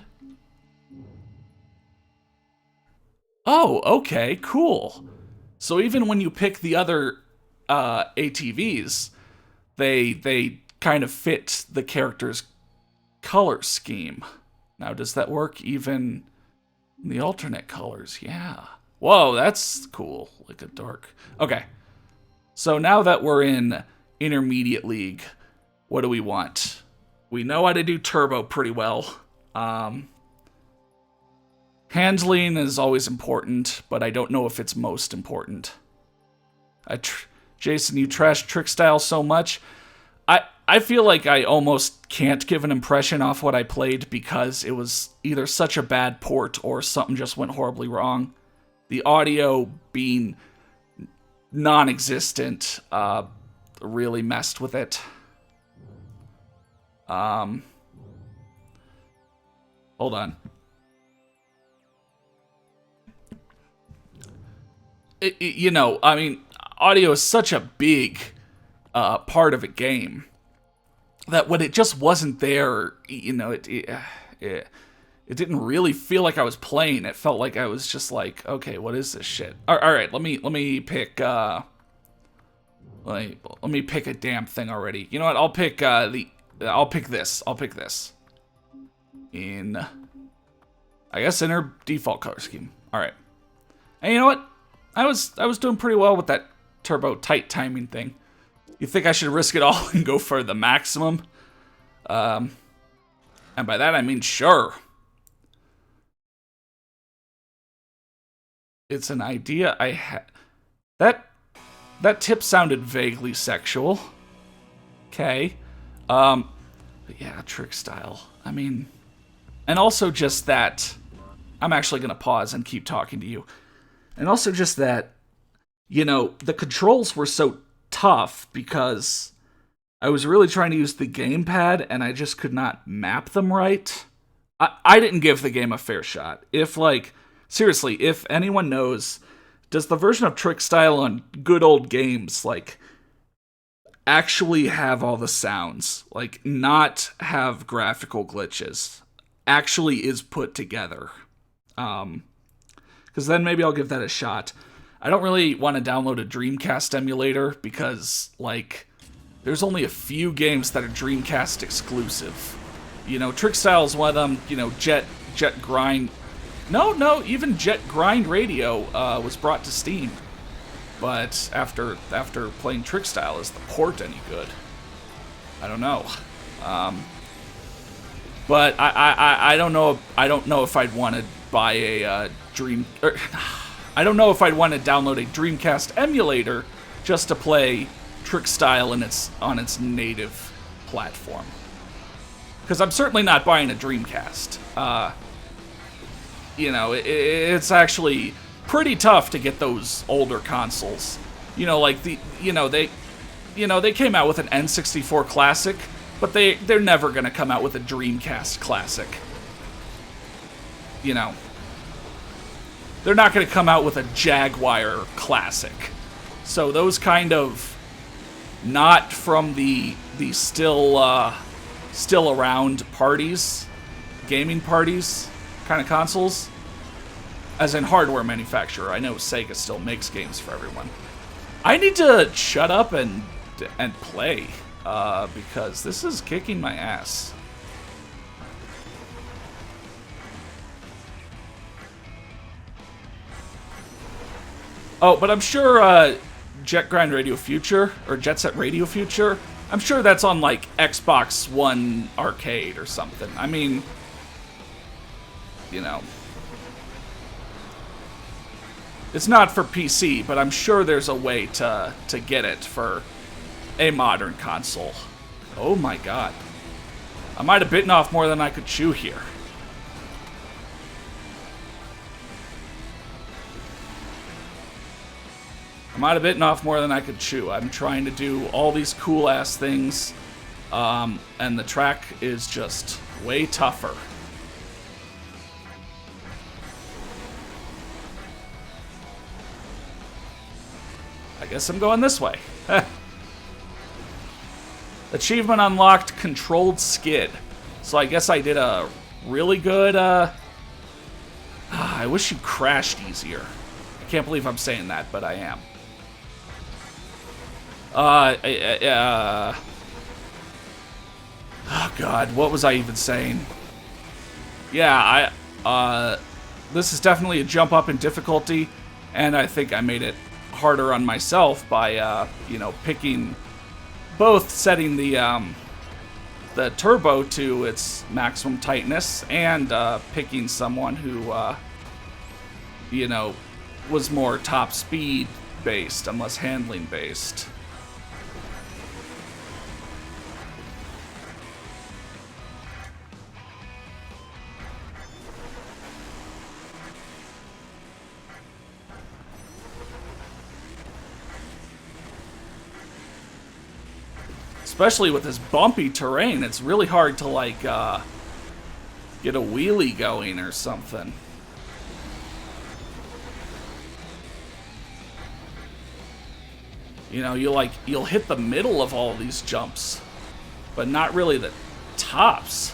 Oh, okay, cool. So even when you pick the other ATVs, they kind of fit the character's color scheme. Now, does that work even in the alternate colors? Yeah. Whoa, that's cool. Like a dark. Okay. So now that we're in intermediate league, what do we want? We know how to do turbo pretty well. Handling is always important, but I don't know if it's most important. Jason, you trash trick style so much. I feel like I almost can't give an impression off what I played because it was either such a bad port or something just went horribly wrong. The audio being non-existent really messed with it. Hold on. You know, I mean, audio is such a big part of a game that when it just wasn't there, you know, it didn't really feel like I was playing. It felt like I was just like, okay, what is this shit? All right, let me pick. Let me pick a damn thing already. You know what? I'll pick this. I'll pick this. I guess in her default color scheme. All right. And you know what? I was doing pretty well with that turbo tight timing thing. You think I should risk it all and go for the maximum? And by that I mean sure. It's an idea I had. That tip sounded vaguely sexual. Okay. But yeah, trick style. I mean, and also just that. I'm actually gonna pause and keep talking to you. And also just that, you know, the controls were so tough because I was really trying to use the gamepad and I just could not map them right. I didn't give the game a fair shot. If, like, seriously, if anyone knows, does the version of Trick Style on good old games, like, actually have all the sounds? Like, not have graphical glitches? Actually is put together. Because then maybe I'll give that a shot. I don't really want to download a Dreamcast emulator because, like, there's only a few games that are Dreamcast exclusive. You know, Trick Style is one of them. You know, Jet Grind. No, even Jet Grind Radio was brought to Steam. But after playing Trick Style, is the port any good? I don't know. But I don't know. I don't know if I'd want to buy a I don't know if I'd want to download a Dreamcast emulator just to play Trick Style on its native platform. Because I'm certainly not buying a Dreamcast. You know, it's actually pretty tough to get those older consoles. You know, like they came out with an N64 Classic, but they're never gonna come out with a Dreamcast Classic. you know, they're not going to come out with a Jaguar classic. So those kind of not from the still around parties, gaming parties kind of consoles, as in hardware manufacturer. I know Sega still makes games for everyone. I need to shut up and play because this is kicking my ass. Oh, but I'm sure Jet Grind Radio Future, or Jet Set Radio Future, I'm sure that's on, like, Xbox One Arcade or something. I mean, you know, it's not for PC, but I'm sure there's a way to get it for a modern console. Oh my god. I might have bitten off more than I could chew here. I might have bitten off more than I could chew. I'm trying to do all these cool-ass things, and the track is just way tougher. I guess I'm going this way. Achievement unlocked, controlled skid. So I guess I did a really good, I wish you crashed easier. I can't believe I'm saying that, but I am. Oh god, what was I even saying? Yeah, this is definitely a jump up in difficulty, and I think I made it harder on myself by, you know, picking, both setting the turbo to its maximum tightness, and, picking someone who, you know, was more top speed based and less handling based. Especially with this bumpy terrain, it's really hard to, like, get a wheelie going or something. You know, you'll hit the middle of all of these jumps, but not really the tops.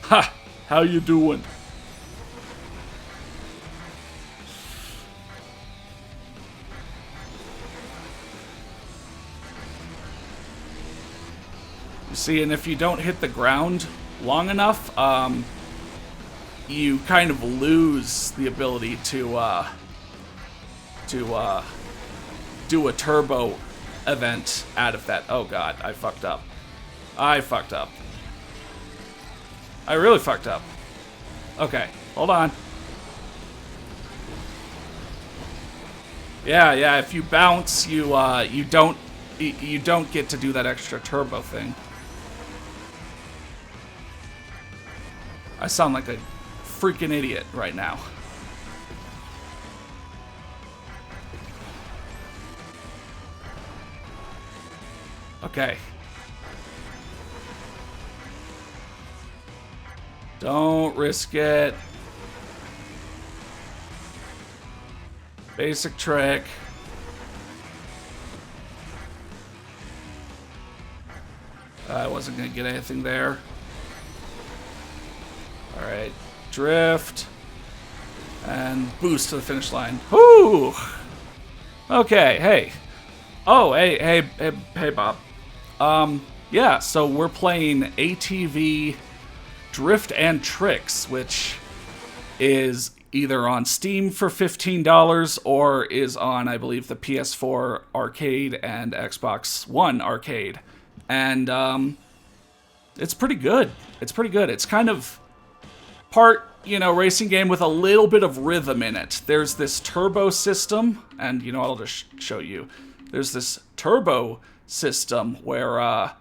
Ha! How you doing? See, and if you don't hit the ground long enough, you kind of lose the ability to do a turbo event out of that. Oh god, I fucked up. I fucked up. I really fucked up. Okay, hold on. Yeah, if you bounce, you don't get to do that extra turbo thing. I sound like a freaking idiot right now. Okay. Don't risk it. Basic trick. I wasn't gonna get anything there. Alright, drift, and boost to the finish line. Whoo! Okay, hey. Oh, hey, Bob. Yeah, so we're playing ATV Drift and Tricks, which is either on Steam for $15 or is on, I believe, the PS4 Arcade and Xbox One Arcade. And, it's pretty good. It's pretty good. It's kind of part, you know, racing game with a little bit of rhythm in it. There's this turbo system, and, you know, I'll just show you. There's this turbo system where,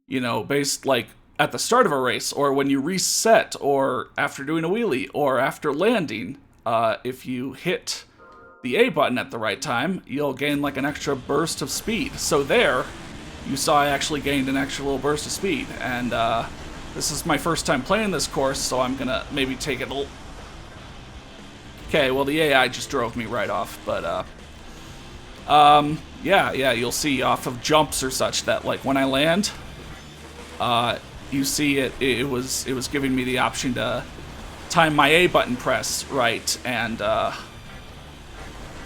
you know, based, like, at the start of a race, or when you reset, or after doing a wheelie, or after landing, if you hit the A button at the right time, you'll gain, like, an extra burst of speed. So there, you saw I actually gained an extra little burst of speed, and, This is my first time playing this course, so I'm gonna maybe take it a little... Okay, well, the AI just drove me right off, but, yeah, you'll see off of jumps or such that, like, when I land, you see it was giving me the option to time my A button press right and,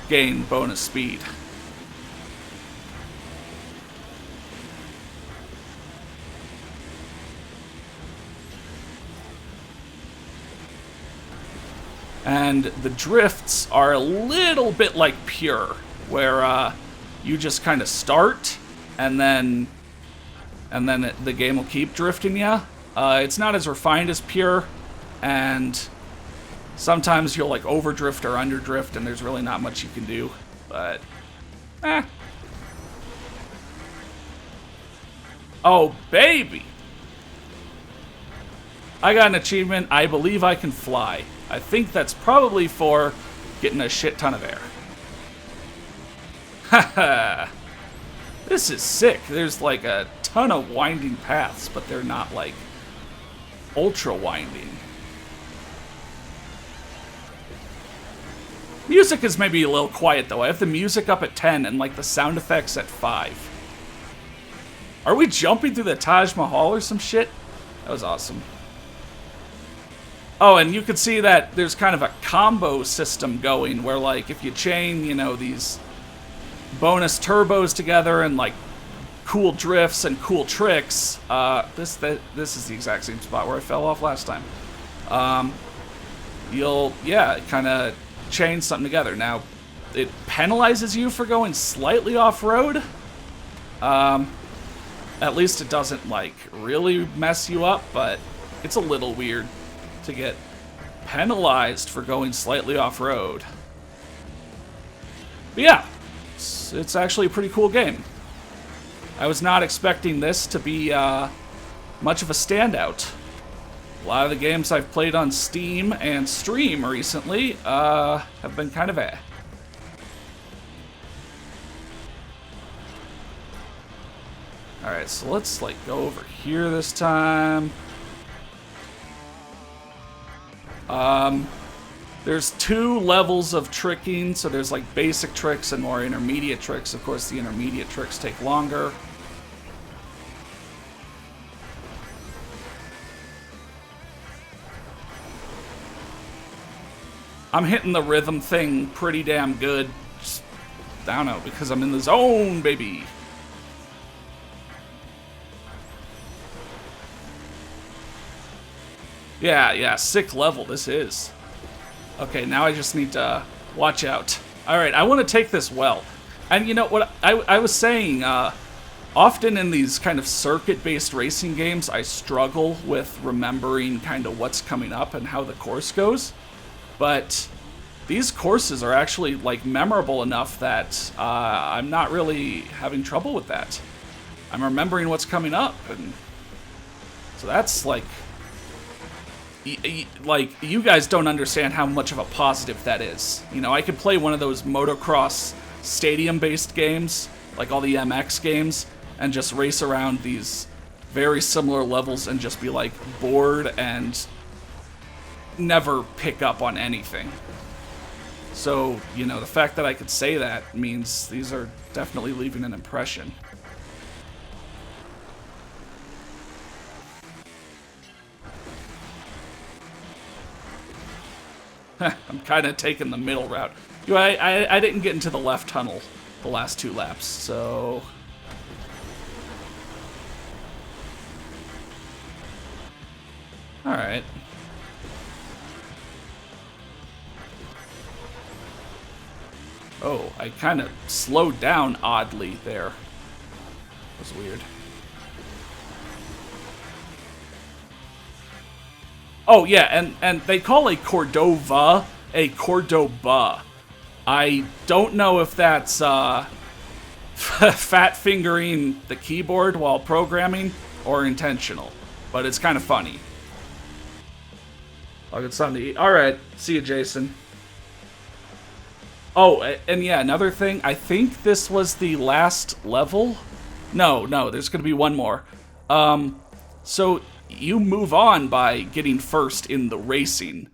gain bonus speed. And the drifts are a little bit like Pure, where you just kind of start, and then the game will keep drifting you. It's not as refined as Pure, and sometimes you'll like overdrift or underdrift, and there's really not much you can do. But, Oh, baby! I got an achievement. I believe I can fly. I think that's probably for getting a shit ton of air. Haha. This is sick. There's like a ton of winding paths, but they're not like ultra winding. Music is maybe a little quiet though. I have the music up at 10 and like the sound effects at 5. Are we jumping through the Taj Mahal or some shit? That was awesome. Oh, and you can see that there's kind of a combo system going where, like, if you chain, you know, these bonus turbos together and, like, cool drifts and cool tricks, this is the exact same spot where I fell off last time. You'll, yeah, kind of chain something together. Now, it penalizes you for going slightly off-road. At least it doesn't, like, really mess you up, but it's a little weird to get penalized for going slightly off-road. But yeah, it's actually a pretty cool game. I was not expecting this to be much of a standout. A lot of the games I've played on Steam and Stream recently have been kind of eh. Alright, so let's like go over here this time. There's 2 levels of tricking, so there's like basic tricks and more intermediate tricks. Of course, the intermediate tricks take longer. I'm hitting the rhythm thing pretty damn good. Just, I don't know, because I'm in the zone, baby. Yeah, sick level this is. Okay, now I just need to watch out. Alright, I want to take this well. And you know what, I was saying, often in these kind of circuit-based racing games, I struggle with remembering kind of what's coming up and how the course goes. But these courses are actually, like, memorable enough that I'm not really having trouble with that. I'm remembering what's coming up, and so that's, like, you guys don't understand how much of a positive that is. You know, I could play one of those motocross stadium-based games, like all the MX games, and just race around these very similar levels and just be, like, bored and never pick up on anything. So, you know, the fact that I could say that means these are definitely leaving an impression. I'm kind of taking the middle route. You know, I didn't get into the left tunnel the last 2 laps, so... Alright. Oh, I kind of slowed down oddly there. That was weird. Oh, yeah, and they call a Cordova a Cordoba. I don't know if that's fat fingering the keyboard while programming or intentional, but it's kind of funny. I'll get something to eat. Alright, see you, Jason. Oh, and yeah, another thing, I think this was the last level. No, there's going to be one more. So you move on by getting first in the racing.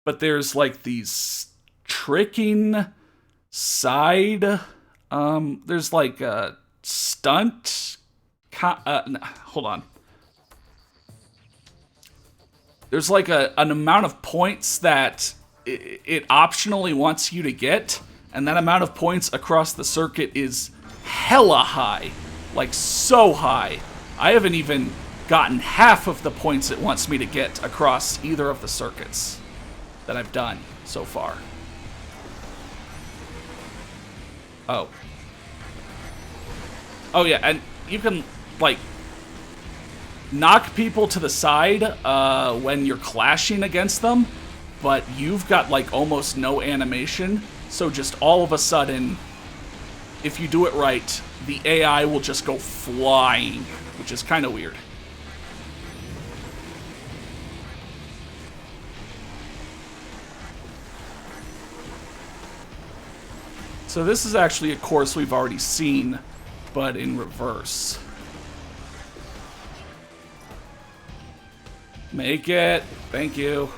But there's like these tricking side. There's like a stunt. Hold on. There's like an amount of points that it optionally wants you to get, and that amount of points across the circuit is hella high. Like, so high. I haven't even gotten half of the points it wants me to get across either of the circuits that I've done so far. Oh. Oh, yeah, and you can, like, knock people to the side when you're clashing against them, but you've got, like, almost no animation, so just all of a sudden, if you do it right, the AI will just go flying, which is kind of weird. So this is actually a course we've already seen, but in reverse. Make it. Thank you.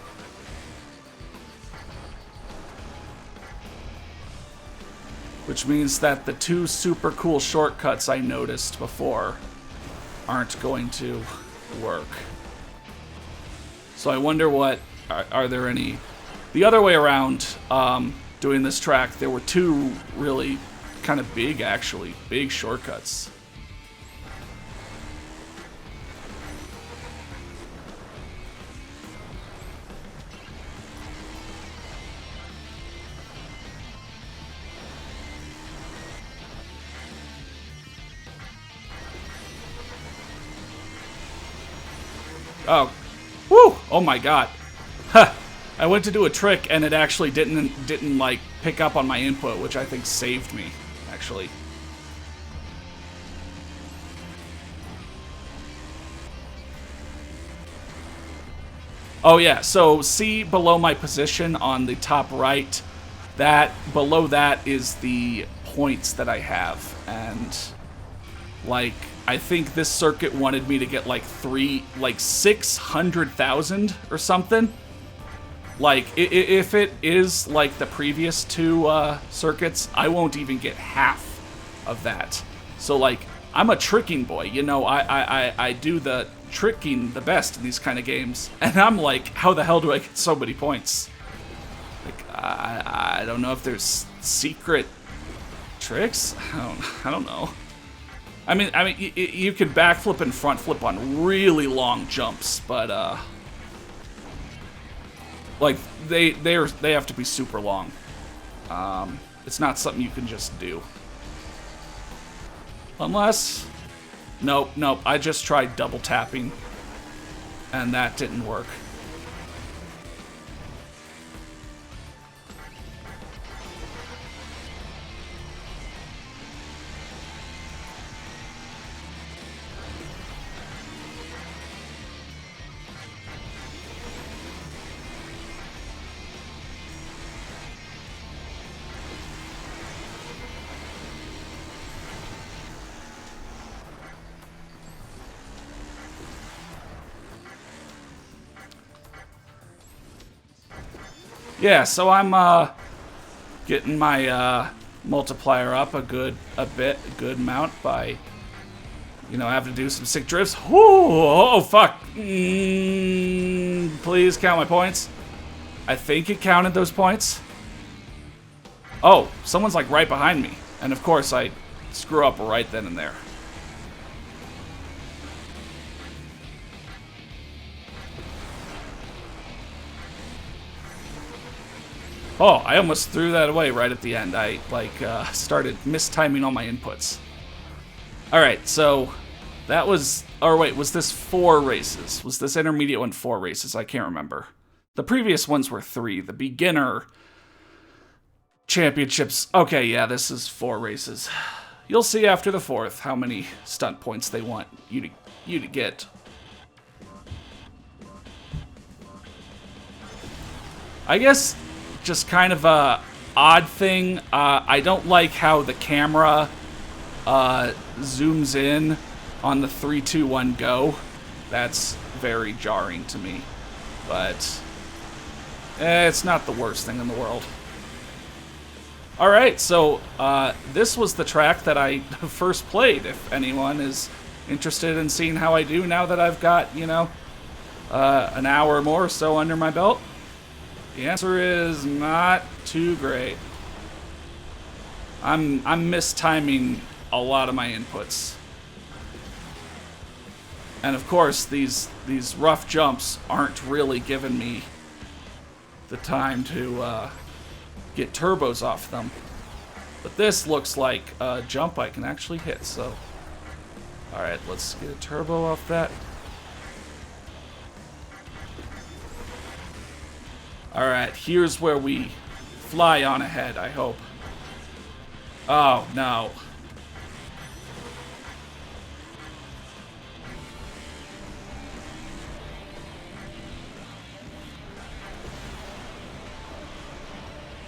Which means that the two super cool shortcuts I noticed before aren't going to work. So I wonder what... Are there any... The other way around, doing this track, there were two really kind of big, actually, big shortcuts. Oh, woo! Oh my god. Huh. I went to do a trick and it actually didn't like pick up on my input, which I think saved me, actually. Oh yeah, so see below my position on the top right, that below that is the points that I have, and like I think this circuit wanted me to get like 600,000 or something. Like, if it is like the previous two circuits, I won't even get half of that. So, like, I'm a tricking boy, you know, I do the tricking the best in these kind of games. And I'm like, how the hell do I get so many points? Like, I don't know if there's secret tricks? I don't know. I mean, you could backflip and front flip on really long jumps, but, like, they have to be super long. It's not something you can just do. Unless... Nope, I just tried double tapping, and that didn't work. Yeah, so I'm getting my multiplier up a good amount by, you know, having to do some sick drifts. Whoo! Oh fuck! Please count my points. I think it counted those points. Oh, someone's like right behind me, and of course I screw up right then and there. Oh, I almost threw that away right at the end. I, like, started mistiming all my inputs. Alright, so that was... Or wait, was this 4 races? Was this intermediate one 4 races? I can't remember. The previous ones were 3. The beginner championships... Okay, yeah, this is 4 races. You'll see after the 4th how many stunt points they want you to get. I guess... just kind of a odd thing. I don't like how the camera zooms in on the 3, 2, 1, go. That's very jarring to me. But it's not the worst thing in the world. Alright, so this was the track that I first played, if anyone is interested in seeing how I do now that I've got, you know, an hour more or so under my belt. The answer is not too great. I'm mistiming a lot of my inputs. And of course, these rough jumps aren't really giving me the time to get turbos off them. But this looks like a jump I can actually hit, so... Alright, let's get a turbo off that. Alright, here's where we fly on ahead, I hope. Oh, no.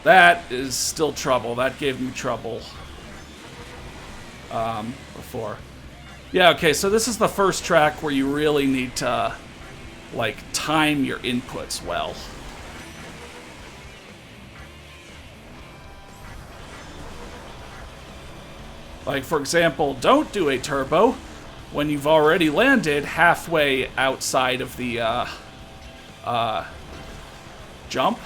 That is still trouble. That gave me trouble before. Yeah, okay, so this is the first track where you really need to, like, time your inputs well. Like, for example, don't do a turbo when you've already landed halfway outside of the jump.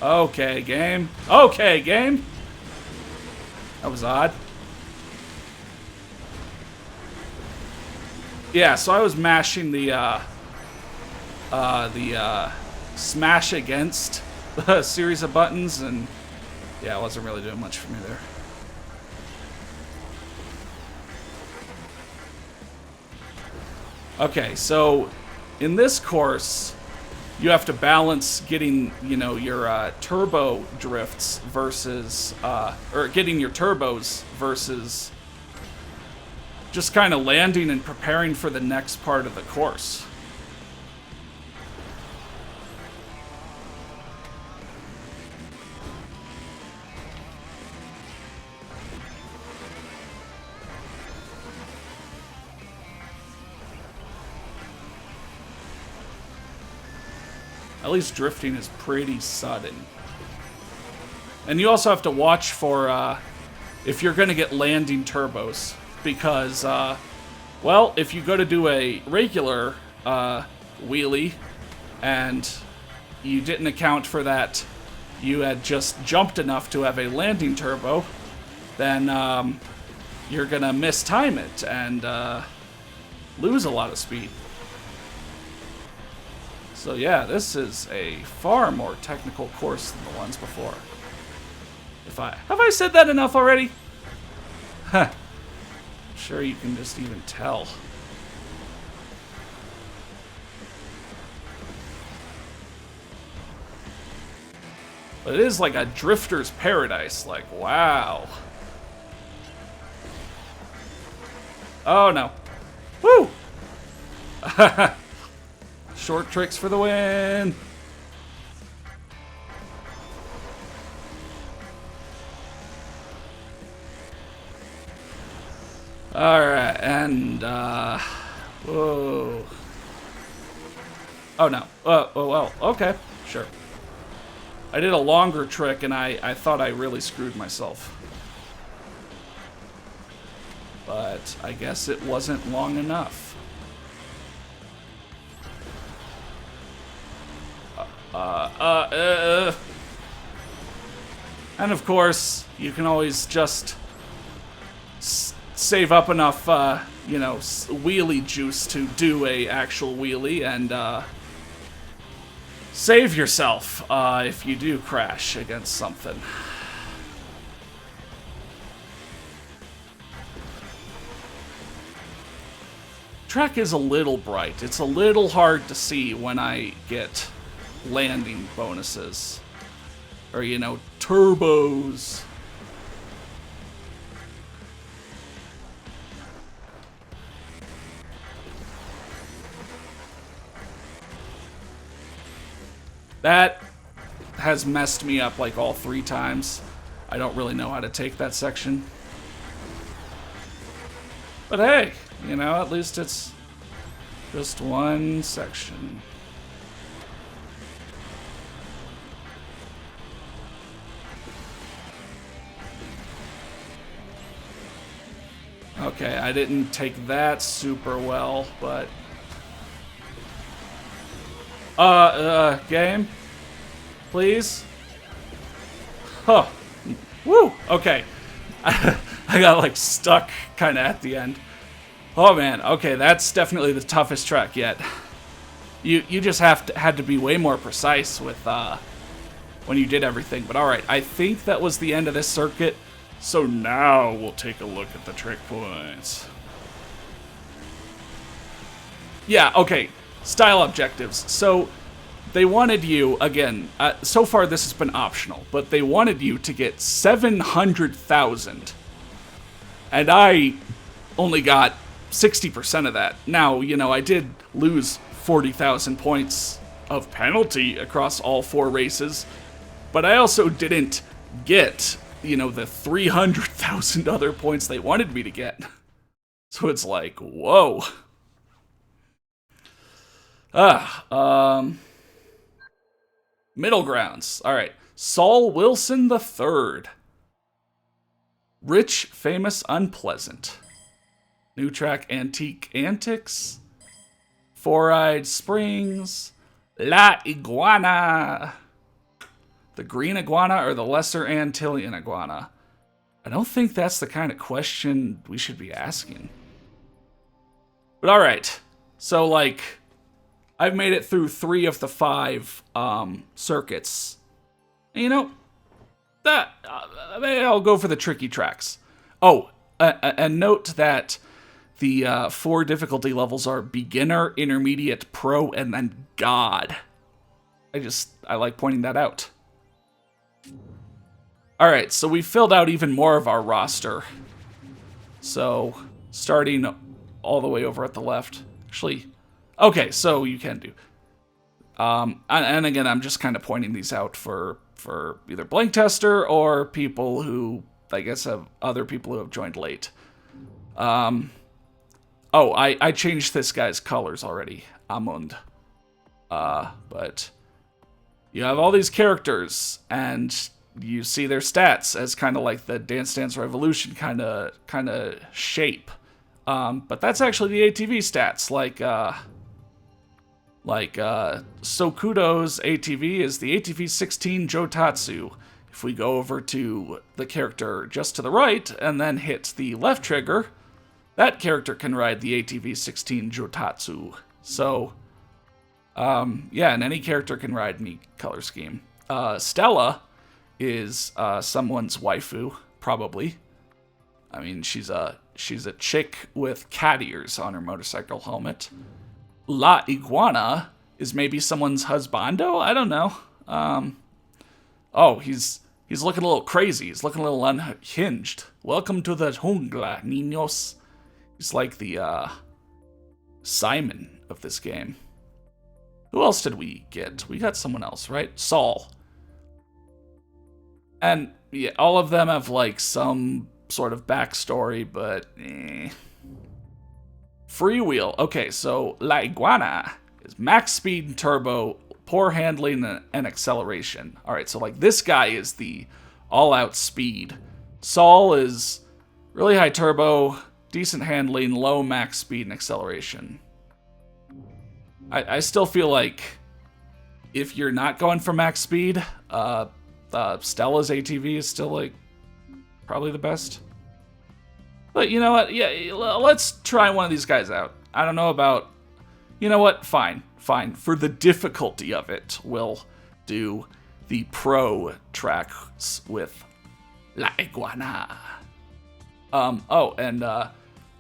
Okay, game. Okay, game. That was odd. Yeah, so I was mashing the smash against a series of buttons, and yeah, it wasn't really doing much for me there. Okay, so in this course, you have to balance getting, you know, your turbo drifts versus, or getting your turbos versus just kind of landing and preparing for the next part of the course. At least drifting is pretty sudden. And you also have to watch for if you're going to get landing turbos. Because, well, if you go to do a regular wheelie and you didn't account for that, you had just jumped enough to have a landing turbo, then you're going to mistime it and lose a lot of speed. So yeah, this is a far more technical course than the ones before. Have I said that enough already? Huh. Sure you can just even tell. But it is like a drifter's paradise, like wow. Oh no. Woo! Short tricks for the win! Alright, and, whoa. Oh no. Well, okay, sure. I did a longer trick and I thought I really screwed myself. But I guess it wasn't long enough. And of course, you can always just save up enough, you know, wheelie juice to do a actual wheelie and save yourself if you do crash against something. Track is a little bright. It's a little hard to see when I get landing bonuses. Or, you know, turbos. That has messed me up like all 3 times. I don't really know how to take that section. But hey, you know, at least it's just one section. Okay, I didn't take that super well, but... game? Please? Huh. Woo! Okay. I got, like, stuck kind of at the end. Oh, man. Okay, that's definitely the toughest track yet. You just had to be way more precise with, when you did everything. But alright, I think that was the end of this circuit. So now we'll take a look at the trick points. Yeah, okay. Style objectives. So they wanted you, again, so far this has been optional, but they wanted you to get 700,000. And I only got 60% of that. Now, you know, I did lose 40,000 points of penalty across all 4 races, but I also didn't get, you know, the 300,000 other points they wanted me to get. So it's like, whoa. Middle grounds. All right. Saul Wilson III. Rich, famous, unpleasant. New track, Antique Antics. Four-Eyed Springs. La Iguana. The green iguana or the lesser Antillean iguana? I don't think that's the kind of question we should be asking. But alright. So, like, I've made it through 3 of the 5 circuits. And, you know, that I'll go for the tricky tracks. Oh, and note that the 4 difficulty levels are beginner, intermediate, pro, and then God. I like pointing that out. Alright, so we filled out even more of our roster. So, starting all the way over at the left. Actually, okay, so you can do. And again, I'm just kind of pointing these out for either blank tester or people who, I guess, have other people who have joined late. Oh, I changed this guy's colors already. Amund. But you have all these characters, and you see their stats as kind of like the Dance Dance Revolution kind of shape. But that's actually the ATV stats. Sokudo's ATV is the ATV 16 Jotatsu. If we go over to the character just to the right and then hit the left trigger, that character can ride the ATV 16 Jotatsu. So, yeah, and any character can ride any color scheme. Stella is someone's waifu, probably. I mean, she's a chick with cat ears on her motorcycle helmet. La Iguana is maybe someone's husbando? I don't know. Oh, he's looking a little crazy. He's looking a little unhinged. Welcome to the jungla, niños. He's like the Simon of this game. Who else did we get? We got someone else, right? Saul. And yeah, all of them have like some sort of backstory, but Freewheel. Okay, so La Iguana is max speed and turbo, poor handling and acceleration. All right, so like this guy is the all-out speed. Saul is really high turbo, decent handling, low max speed and acceleration. I still feel like if you're not going for max speed, Stella's ATV is still like probably the best. But you know what? Yeah, let's try one of these guys out. I don't know about... You know what? Fine. For the difficulty of it, we'll do the pro tracks with La Iguana. Oh, and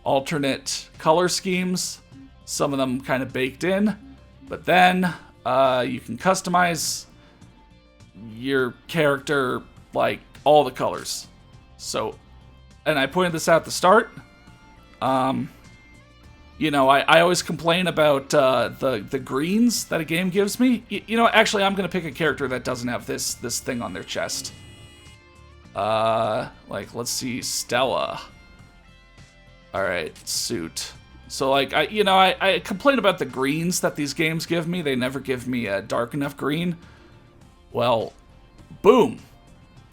alternate color schemes. Some of them kind of baked in. But then you can customize your character like all the colors. So, and I pointed this out at the start. You know, I always complain about the greens that a game gives me. You know, actually, I'm going to pick a character that doesn't have this thing on their chest. Like, let's see, Stella. All right, suit. So, like, I complain about the greens that these games give me. They never give me a dark enough green. Well, boom.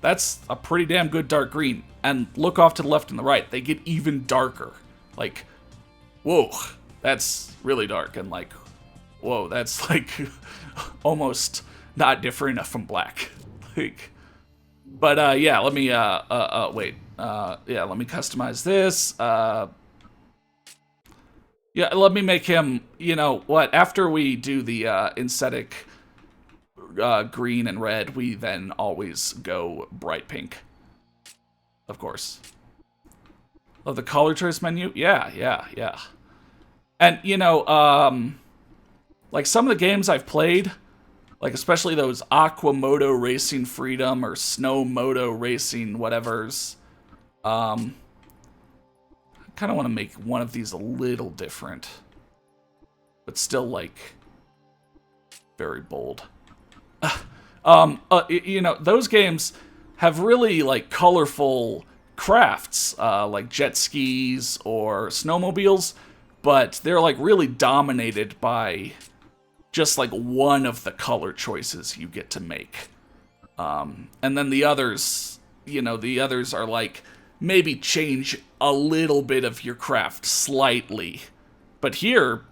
That's a pretty damn good dark green. And look off to the left and the right. They get even darker. Like, whoa, that's really dark. And like, whoa, that's like almost not different enough from black. Like, but yeah, let me wait. Yeah, let me customize this. Yeah, let me make him, you know what, after we do the aesthetic green and red, we then always go bright pink. Of course. Love the color choice menu? Yeah. And, you know, like some of the games I've played, like especially those Aquamoto Racing Freedom or Snowmoto Racing whatevers, I kind of want to make one of these a little different, but still like very bold. You know, those games have really like colorful crafts, like jet skis or snowmobiles, but they're like really dominated by just like one of the color choices you get to make. And then the others, you know, the others are like maybe change a little bit of your craft slightly. But here,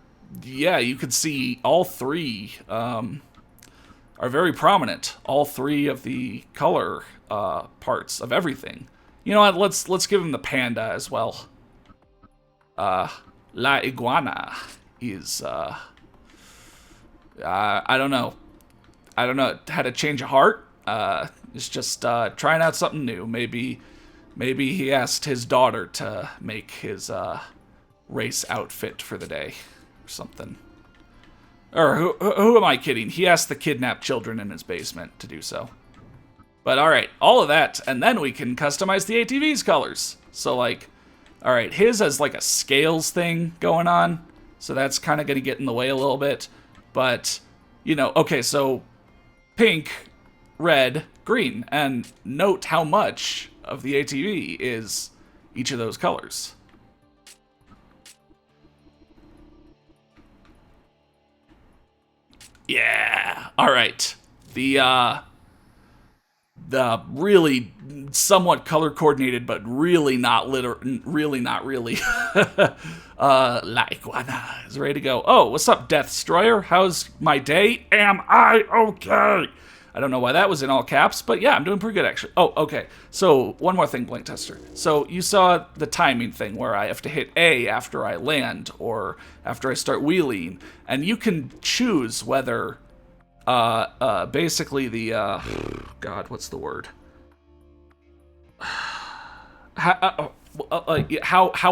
yeah, you can see all three are very prominent. All three of the color parts of everything. You know what? Let's give him the panda as well. La iguana is I don't know. Had a change of heart. It's just trying out something new. Maybe he asked his daughter to make his race outfit for the day or something. Or who am I kidding? He asked the kidnapped children in his basement to do so. But alright, all of that, and then we can customize the ATV's colors. So like, alright, his has like a scales thing going on, so that's kind of going to get in the way a little bit. But, you know, okay, so pink, red, green, and note how much of the ATV is each of those colors. Yeah. All right. The really somewhat color coordinated, but really not really. La Iguana is ready to go. Oh, what's up, Death Destroyer? How's my day? Am I okay? I don't know why that was in all caps, but yeah, I'm doing pretty good actually. Oh, okay. So one more thing, Blink Tester. So you saw the timing thing where I have to hit A after I land or after I start wheeling, and you can choose whether, basically the, God, what's the word? How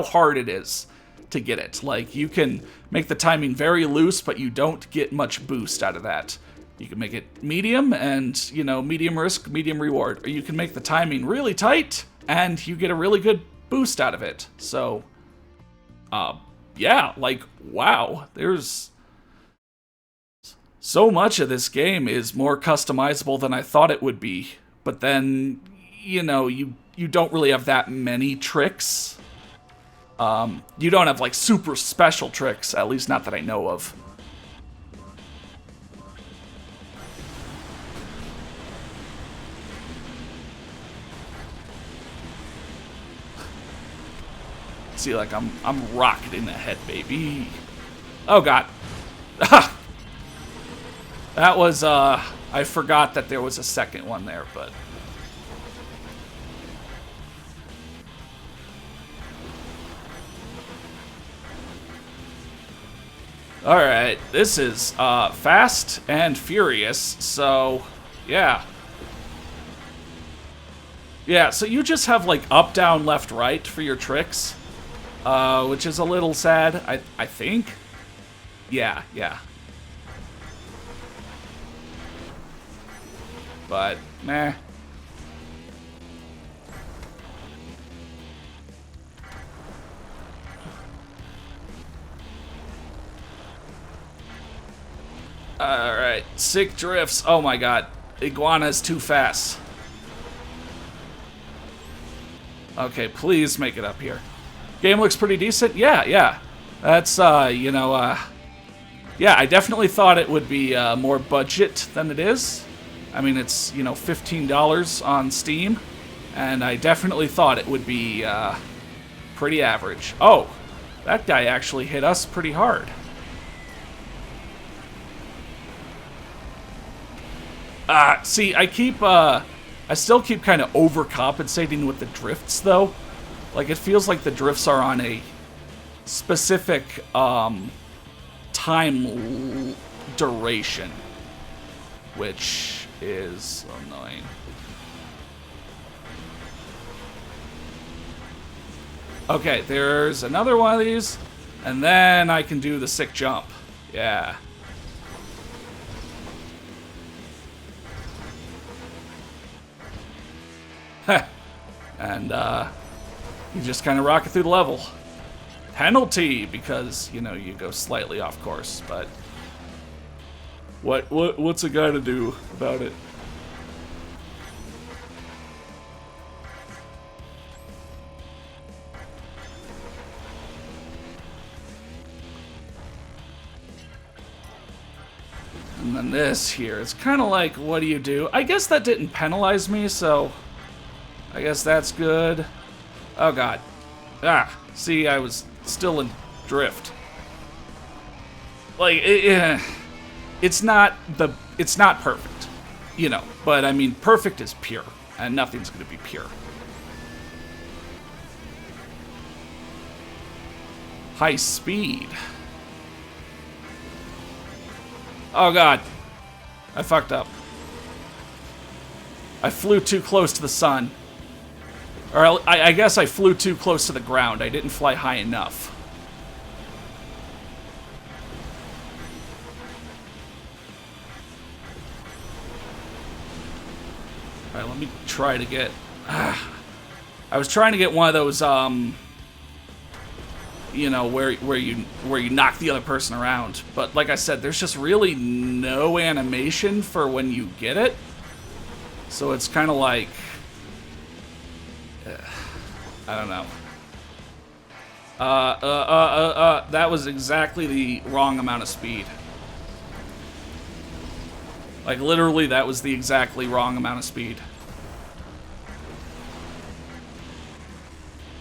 hard it is to get it. Like, you can make the timing very loose, but you don't get much boost out of that. You can make it medium and, you know, medium risk, medium reward. Or you can make the timing really tight and you get a really good boost out of it. So, yeah, like, wow. There's so much of this game is more customizable than I thought it would be. But then, you know, you don't really have that many tricks. You don't have, like, super special tricks, at least not that I know of. See, like, I'm rocketing ahead, baby. Oh, God. That was, I forgot that there was a second one there, but... Alright, this is, Fast and Furious, so, yeah. Yeah, so you just have, like, up, down, left, right for your tricks. Which is a little sad, I think. Yeah. But, meh. Alright, sick drifts. Oh my god. Iguana's too fast. Okay, please make it up here. Game looks pretty decent. Yeah. That's, yeah, I definitely thought it would be more budget than it is. I mean, it's, $15 on Steam, and I definitely thought it would be pretty average. Oh, that guy actually hit us pretty hard. See, I still keep kind of overcompensating with the drifts, though. Like, it feels like the drifts are on a specific time duration, which is annoying. Okay, there's another one of these, and then I can do the sick jump. Yeah. And you just kind of rock it through the level. Penalty, because, you go slightly off course, but what's a guy to do about it? And then this here, it's kind of like, what do you do? I guess that didn't penalize me, so I guess that's good. Oh god. See, I was still in drift. Like, it's not perfect, but I mean, perfect is pure, and nothing's gonna be pure. High speed. Oh god. I fucked up. I flew too close to the sun. Or I guess I flew too close to the ground. I didn't fly high enough. Alright, let me try to get... I was trying to get one of those, where you knock the other person around. But like I said, there's just really no animation for when you get it. So it's kind of like... I don't know. That was exactly the wrong amount of speed. Like, literally, that was the exactly wrong amount of speed.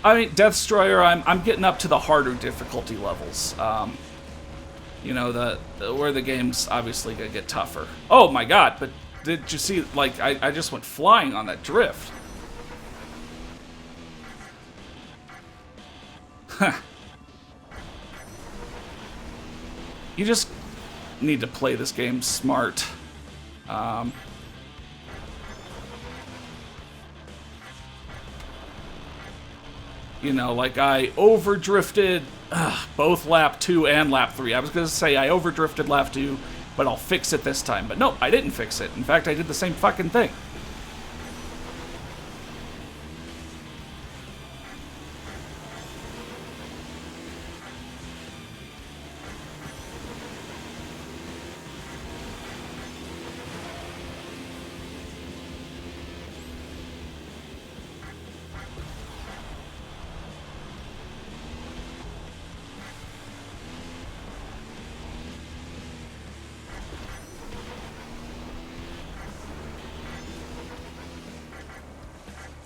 I mean, Death Destroyer, I'm getting up to the harder difficulty levels. Where the game's obviously gonna get tougher. Oh my god, but did you see, like, I just went flying on that drift. You just need to play this game smart. Like I overdrifted both lap 2 and lap 3. I was going to say I overdrifted lap 2, but I'll fix it this time. But no, I didn't fix it. In fact, I did the same fucking thing.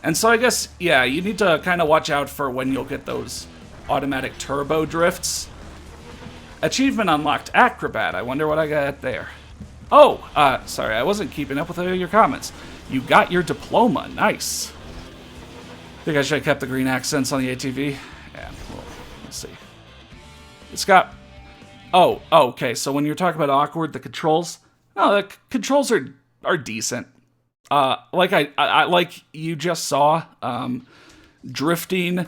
And so I guess, yeah, you need to kind of watch out for when you'll get those automatic turbo drifts. Achievement unlocked, Acrobat. I wonder what I got there. Oh, sorry, I wasn't keeping up with your comments. You got your diploma. Nice. Think I should have kept the green accents on the ATV? Yeah, well, let's see. It's got... Oh, okay, so when you're talking about awkward, the controls... No, the controls are decent. Like like you just saw, drifting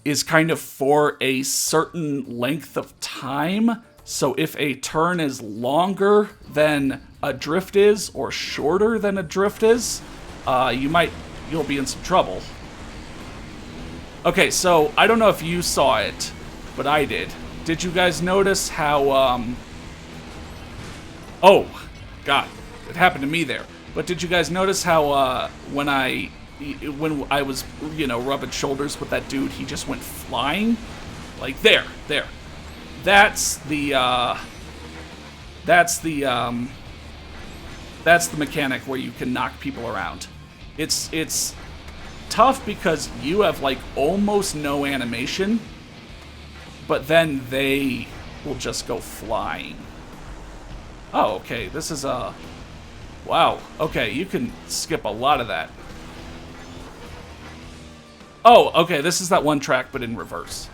is kind of for a certain length of time. So if a turn is longer than a drift is, or shorter than a drift is, you'll be in some trouble. Okay, so I don't know if you saw it, but I did. Did you guys notice how, Oh, God, it happened to me there. But did you guys notice how, when I, when I was, you know, rubbing shoulders with that dude, he just went flying. Like, there. That's the mechanic where you can knock people around. It's tough because you have, like, almost no animation, but then they will just go flying. Oh, okay, this is wow, okay, you can skip a lot of that. Oh, okay, this is that one track, but in reverse.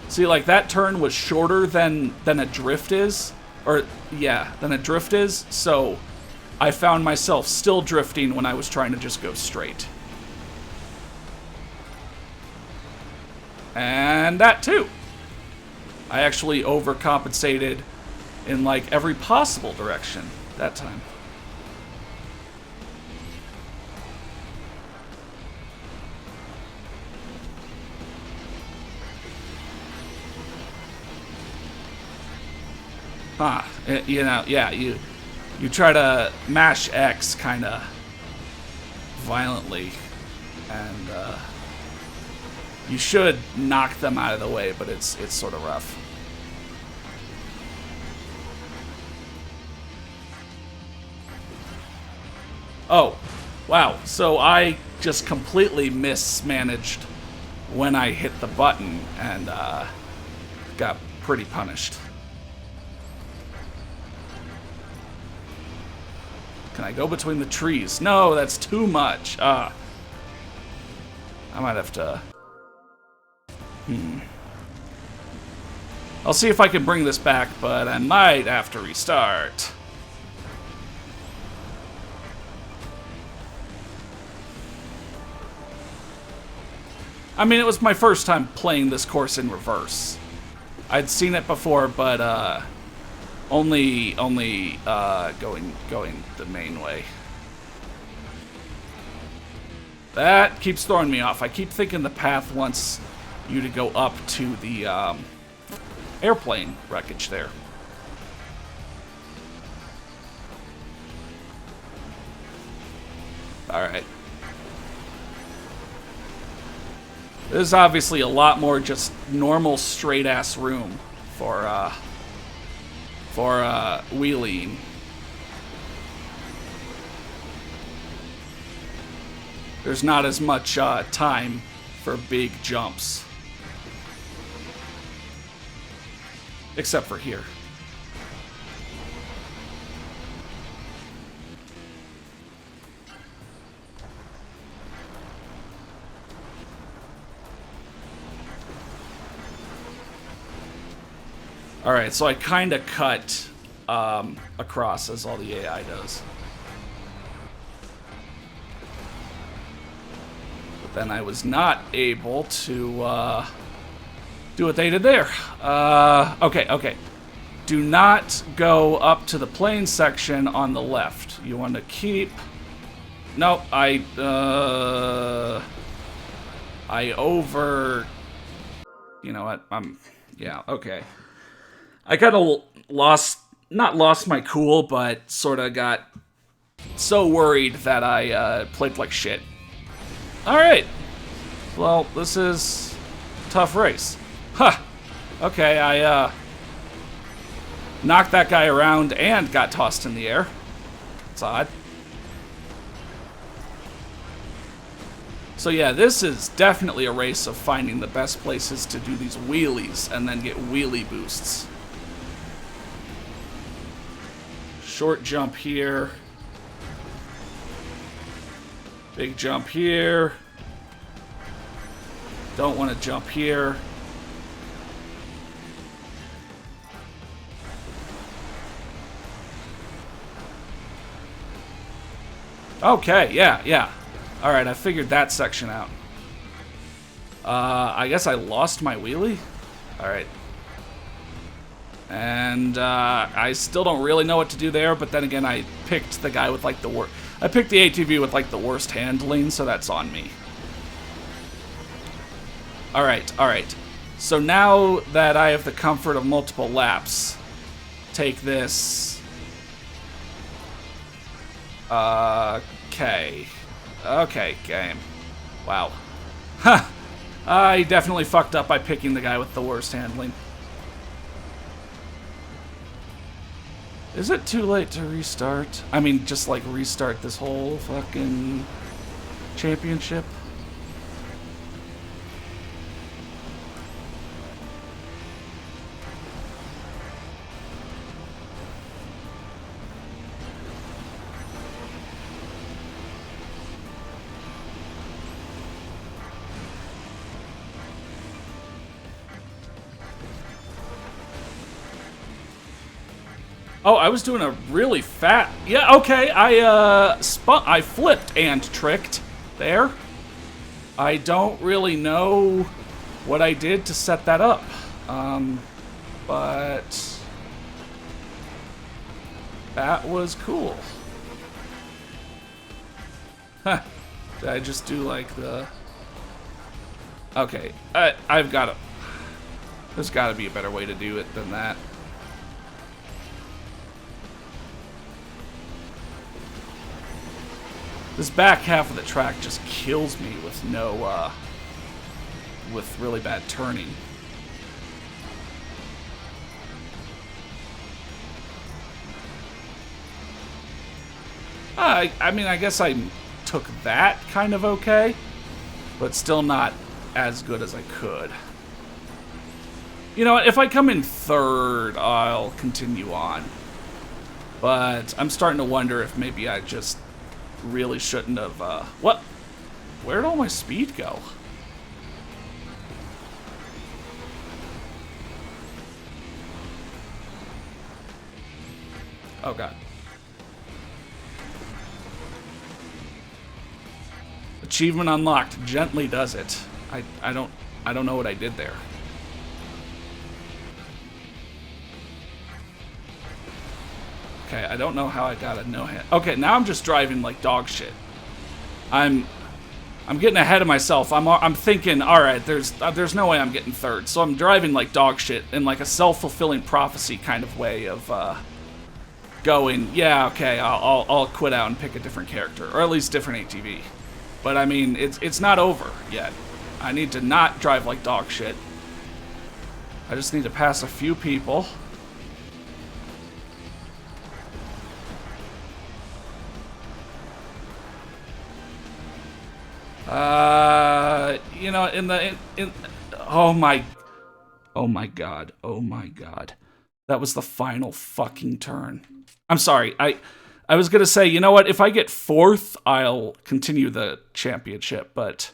See, like, that turn was shorter than a drift is. Or, yeah, than a drift is, so I found myself still drifting when I was trying to just go straight. And that, too. I actually overcompensated in, like, every possible direction that time. You know, yeah, you try to mash X kind of violently, and you should knock them out of the way, but it's sort of rough. Oh, wow, so I just completely mismanaged when I hit the button and got pretty punished. Can I go between the trees? No, that's too much. I might have to... I'll see if I can bring this back, but I might have to restart. I mean, it was my first time playing this course in reverse. I'd seen it before, but only going the main way. That keeps throwing me off. I keep thinking the path wants you to go up to the airplane wreckage there. Alright. There's obviously a lot more just normal straight-ass room for wheeling. There's not as much time for big jumps. Except for here. Alright, so I kind of cut across as all the AI does. But then I was not able to do what they did there. Okay. Do not go up to the plane section on the left. You want to keep... Nope, I over... You know what, yeah, okay. I kind of not lost my cool, but sort of got so worried that I played like shit. Alright. Well, this is a tough race. Huh. Okay, I knocked that guy around and got tossed in the air. It's odd. So yeah, this is definitely a race of finding the best places to do these wheelies and then get wheelie boosts. Short jump here. Big jump here. Don't want to jump here. Okay, yeah. Alright, I figured that section out. I guess I lost my wheelie? Alright. And I still don't really know what to do there, but then again, I picked the guy with like the worst... I picked the ATV with like the worst handling, so that's on me. Alright. So now that I have the comfort of multiple laps, take this Okay. Okay, game. Wow. Ha! I definitely fucked up by picking the guy with the worst handling. Is it too late to restart? I mean, just like restart this whole fucking championship? Oh, I was doing a really fat... Yeah, okay, I flipped and tricked there. I don't really know what I did to set that up. But... that was cool. Huh. Did I just do, like, the... Okay, I've got to... There's got to be a better way to do it than that. This back half of the track just kills me with no, with really bad turning. I mean, I guess I took that kind of okay, but still not as good as I could. You know what, if I come in third, I'll continue on. But I'm starting to wonder if maybe I just really shouldn't have, what? Where'd all my speed go? Oh god. Achievement unlocked. Gently does it. I don't know what I did there. Okay, I don't know how I got a no-hand. Okay, now I'm just driving like dog shit. I'm getting ahead of myself. I'm thinking, all right, there's no way I'm getting third. So I'm driving like dog shit in like a self-fulfilling prophecy kind of way of going, yeah, okay, I'll quit out and pick a different character, or at least different ATV. But I mean, it's not over yet. I need to not drive like dog shit. I just need to pass a few people. You know, oh my god, oh my god. That was the final fucking turn. I'm sorry, I was gonna say, you know what, if I get fourth, I'll continue the championship, but...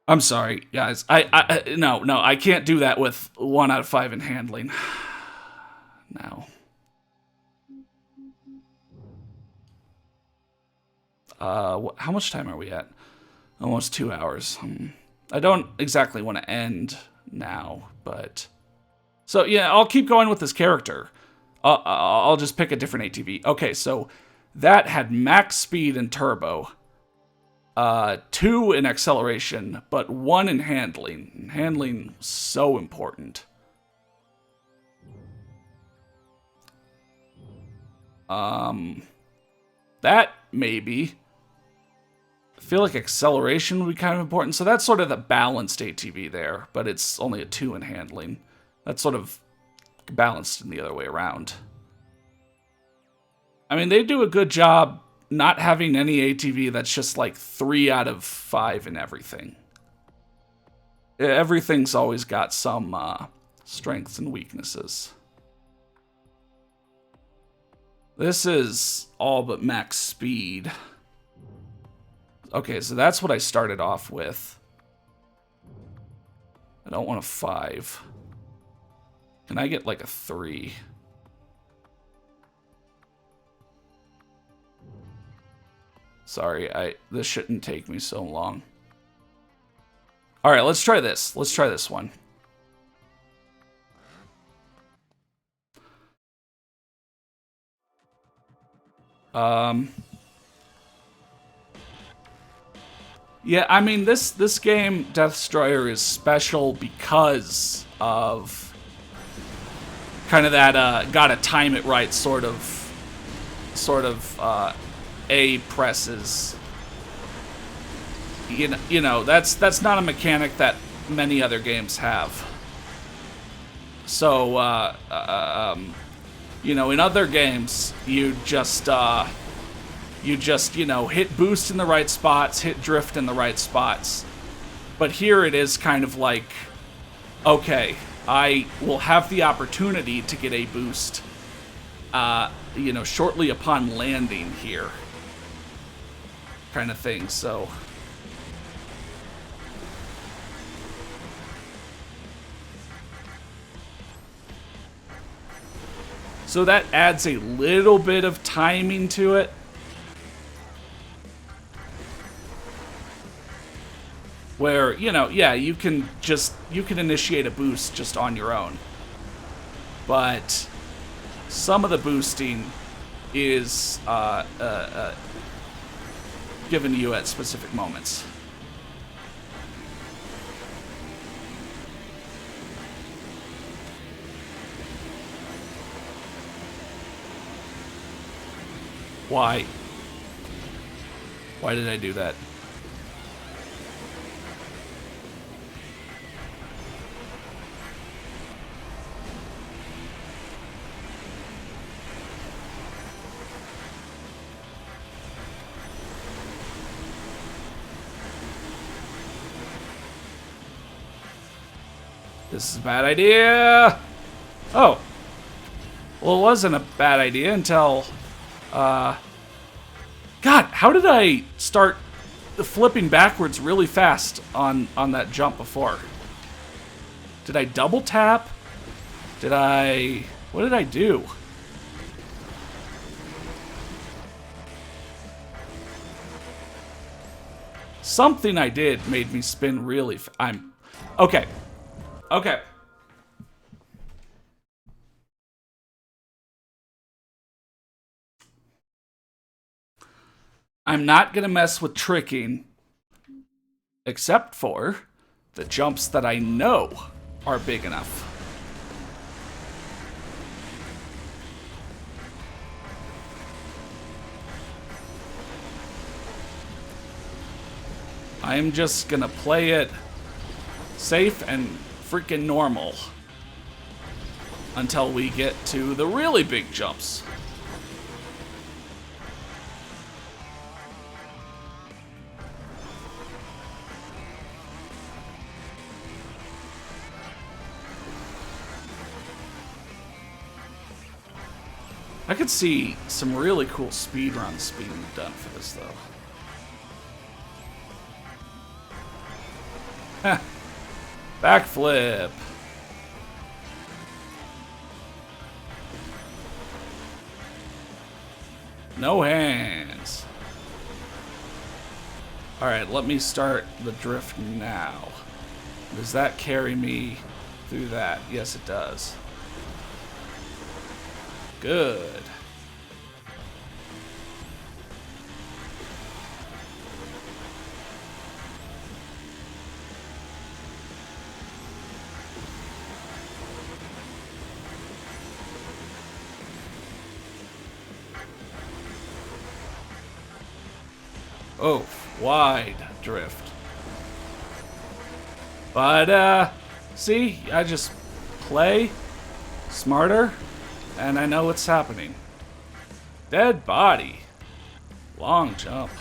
I'm sorry, guys. No, I can't do that with 1 out of 5 in handling. No. How much time are we at? Almost 2 hours. I don't exactly want to end now, but... So, yeah, I'll keep going with this character. I'll just pick a different ATV. Okay, so that had max speed and turbo. 2 in acceleration, but 1 in handling. Handling, so important. That, maybe... I feel like acceleration would be kind of important. So that's sort of the balanced ATV there, but it's only a 2 in handling. That's sort of balanced in the other way around. I mean, they do a good job not having any ATV that's just like 3 out of 5 in everything. Everything's always got some strengths and weaknesses. This is all but max speed. Okay, so that's what I started off with. I don't want a 5. Can I get like a 3? Sorry, this shouldn't take me so long. Alright, let's try this. Let's try this one. Yeah, I mean, this game, Death Destroyer, is special because of kind of that gotta time it right sort of sort of A presses. You know, that's not a mechanic that many other games have. So, you know, in other games, you just, you know, hit boost in the right spots, hit drift in the right spots. But here it is kind of like, okay, I will have the opportunity to get a boost, you know, shortly upon landing here. Kind of thing, so... So that adds a little bit of timing to it. Where, you know, yeah, you can initiate a boost just on your own. But some of the boosting is given to you at specific moments. Why? Why did I do that? This is a bad idea! Oh. Well, it wasn't a bad idea until... God, how did I start flipping backwards really fast on that jump before? Did I double tap? What did I do? Something I did made me spin really okay. Okay. I'm not going to mess with tricking, except for the jumps that I know are big enough. I'm just going to play it safe and freaking normal until we get to the really big jumps. I could see some really cool speedruns being done for this, though. Heh. Backflip. No hands. Alright, let me start the drift now. Does that carry me through that? Yes, it does. Good. Oh, wide drift. But, see, I just play smarter, and I know what's happening. Dead body. Long jump.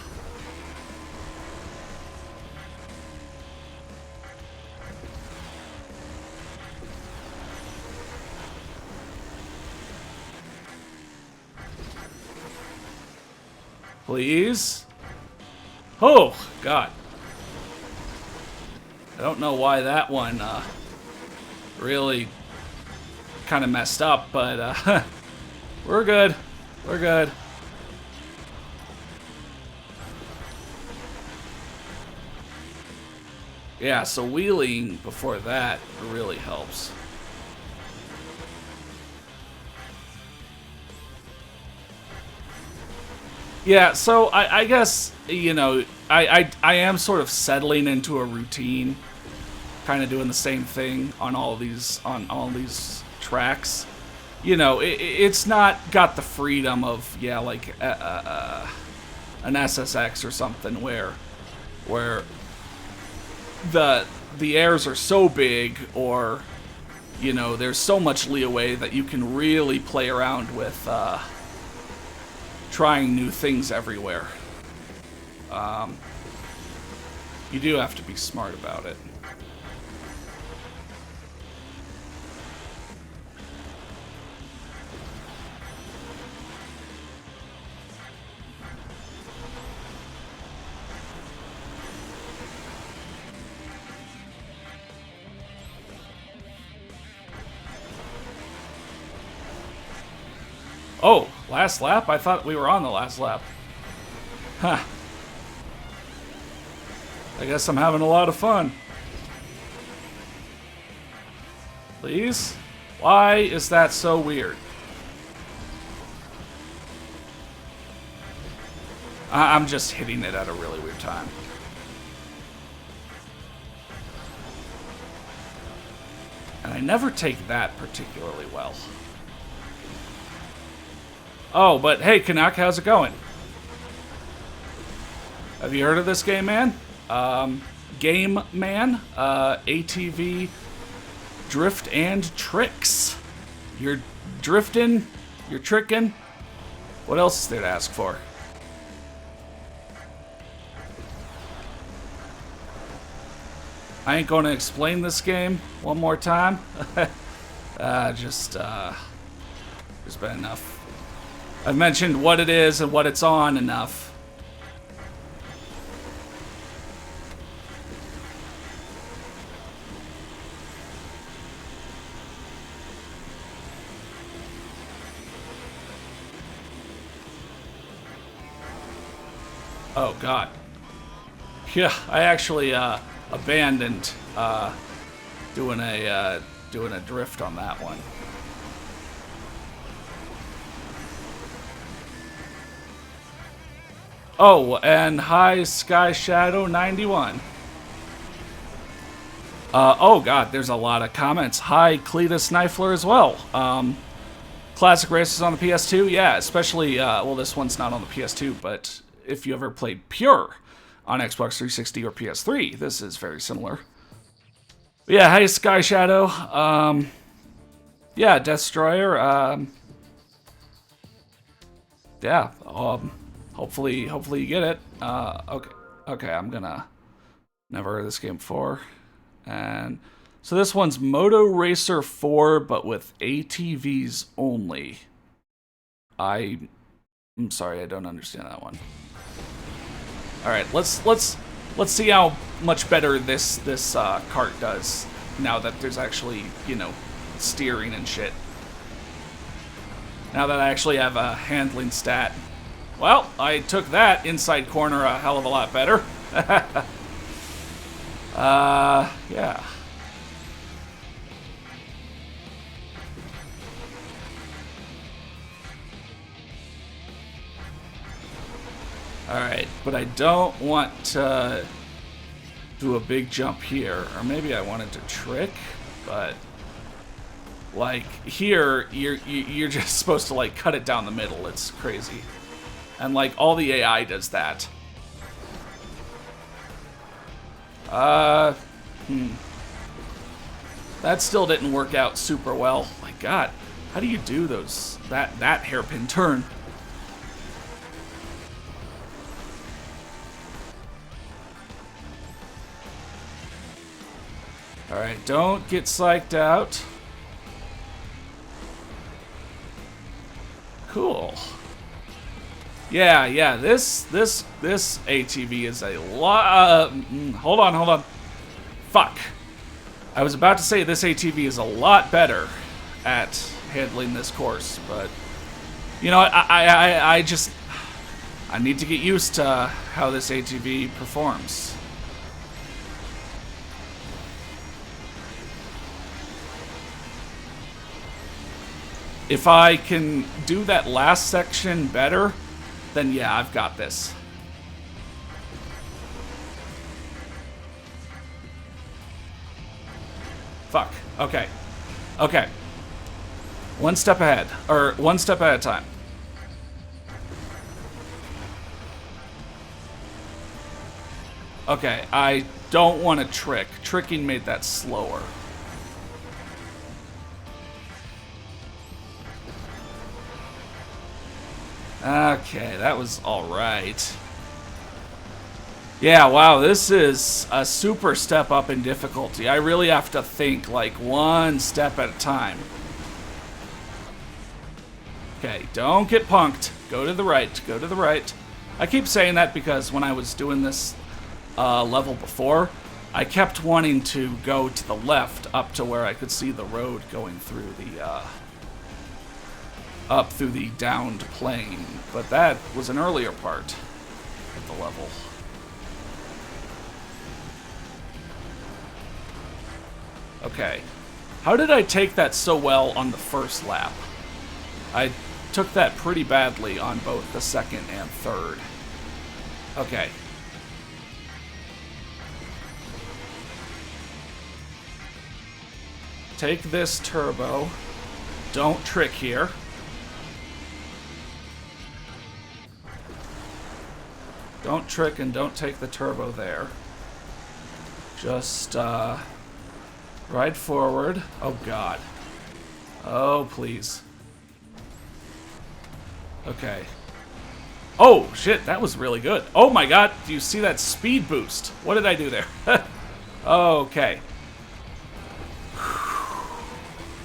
Please? Oh, God. I don't know why that one really kind of messed up, but we're good. We're good. Yeah, so wheeling before that really helps. Yeah, so I guess, you know, I am sort of settling into a routine, kind of doing the same thing on all these tracks. you know, it's not got the freedom of, yeah, like an SSX or something where the airs are so big, or, you know, there's so much leeway that you can really play around with trying new things everywhere. You do have to be smart about it. Oh, last lap? I thought we were on the last lap. Huh. I guess I'm having a lot of fun. Please? Why is that so weird? I'm just hitting it at a really weird time. And I never take that particularly well. Oh, but hey, Canuck, how's it going? Have you heard of this game, man? Game Man, ATV Drift and Tricks. You're drifting, you're tricking. What else is there to ask for? I ain't gonna explain this game one more time. There's been enough. I've mentioned what it is and what it's on enough. Oh God. Yeah, I actually abandoned doing a drift on that one. Oh, and hi Sky Shadow 91. Oh God, there's a lot of comments. Hi Cletus Knifler as well. Classic races on the PS2, yeah, especially well, this one's not on the PS2, but if you ever played Pure on Xbox 360 or PS3, this is very similar. But yeah, hi Sky Shadow. Yeah, Death Destroyer. Yeah. Hopefully you get it. Okay. I'm gonna. Never heard of this game before, and so this one's Moto Racer 4, but with ATVs only. I'm sorry, I don't understand that one. All right, let's see how much better this cart does now that there's actually, you know, steering and shit. Now that I actually have a handling stat. Well, I took that inside corner a hell of a lot better. Yeah. Alright, but I don't want to do a big jump here. Or maybe I wanted to trick, but like here, you're just supposed to like cut it down the middle. It's crazy. And like all the AI does that. That still didn't work out super well. My God, how do you do those that hairpin turn? All right, don't get psyched out. Cool. Yeah, this ATV is a lot. Hold on. Fuck. I was about to say this ATV is a lot better at handling this course, but you know, I just need to get used to how this ATV performs. If I can do that last section better, then yeah, I've got this. Fuck. Okay. One step ahead. Or one step at a time. Okay, I don't want to trick. Tricking made that slower. Okay, that was alright. Yeah, wow, this is a super step up in difficulty. I really have to think, like, one step at a time. Okay, don't get punked. Go to the right, go to the right. I keep saying that because when I was doing this level before, I kept wanting to go to the left up to where I could see the road going through the, up through the downed plain. But that was an earlier part of the level. Okay. How did I take that so well on the first lap? I took that pretty badly on both the second and third. Okay. Take this turbo. Don't trick here. Don't trick and don't take the turbo there. Just, ride forward. Oh, God. Oh, please. Okay. Oh, shit, that was really good. Oh, my God. Do you see that speed boost? What did I do there? Okay.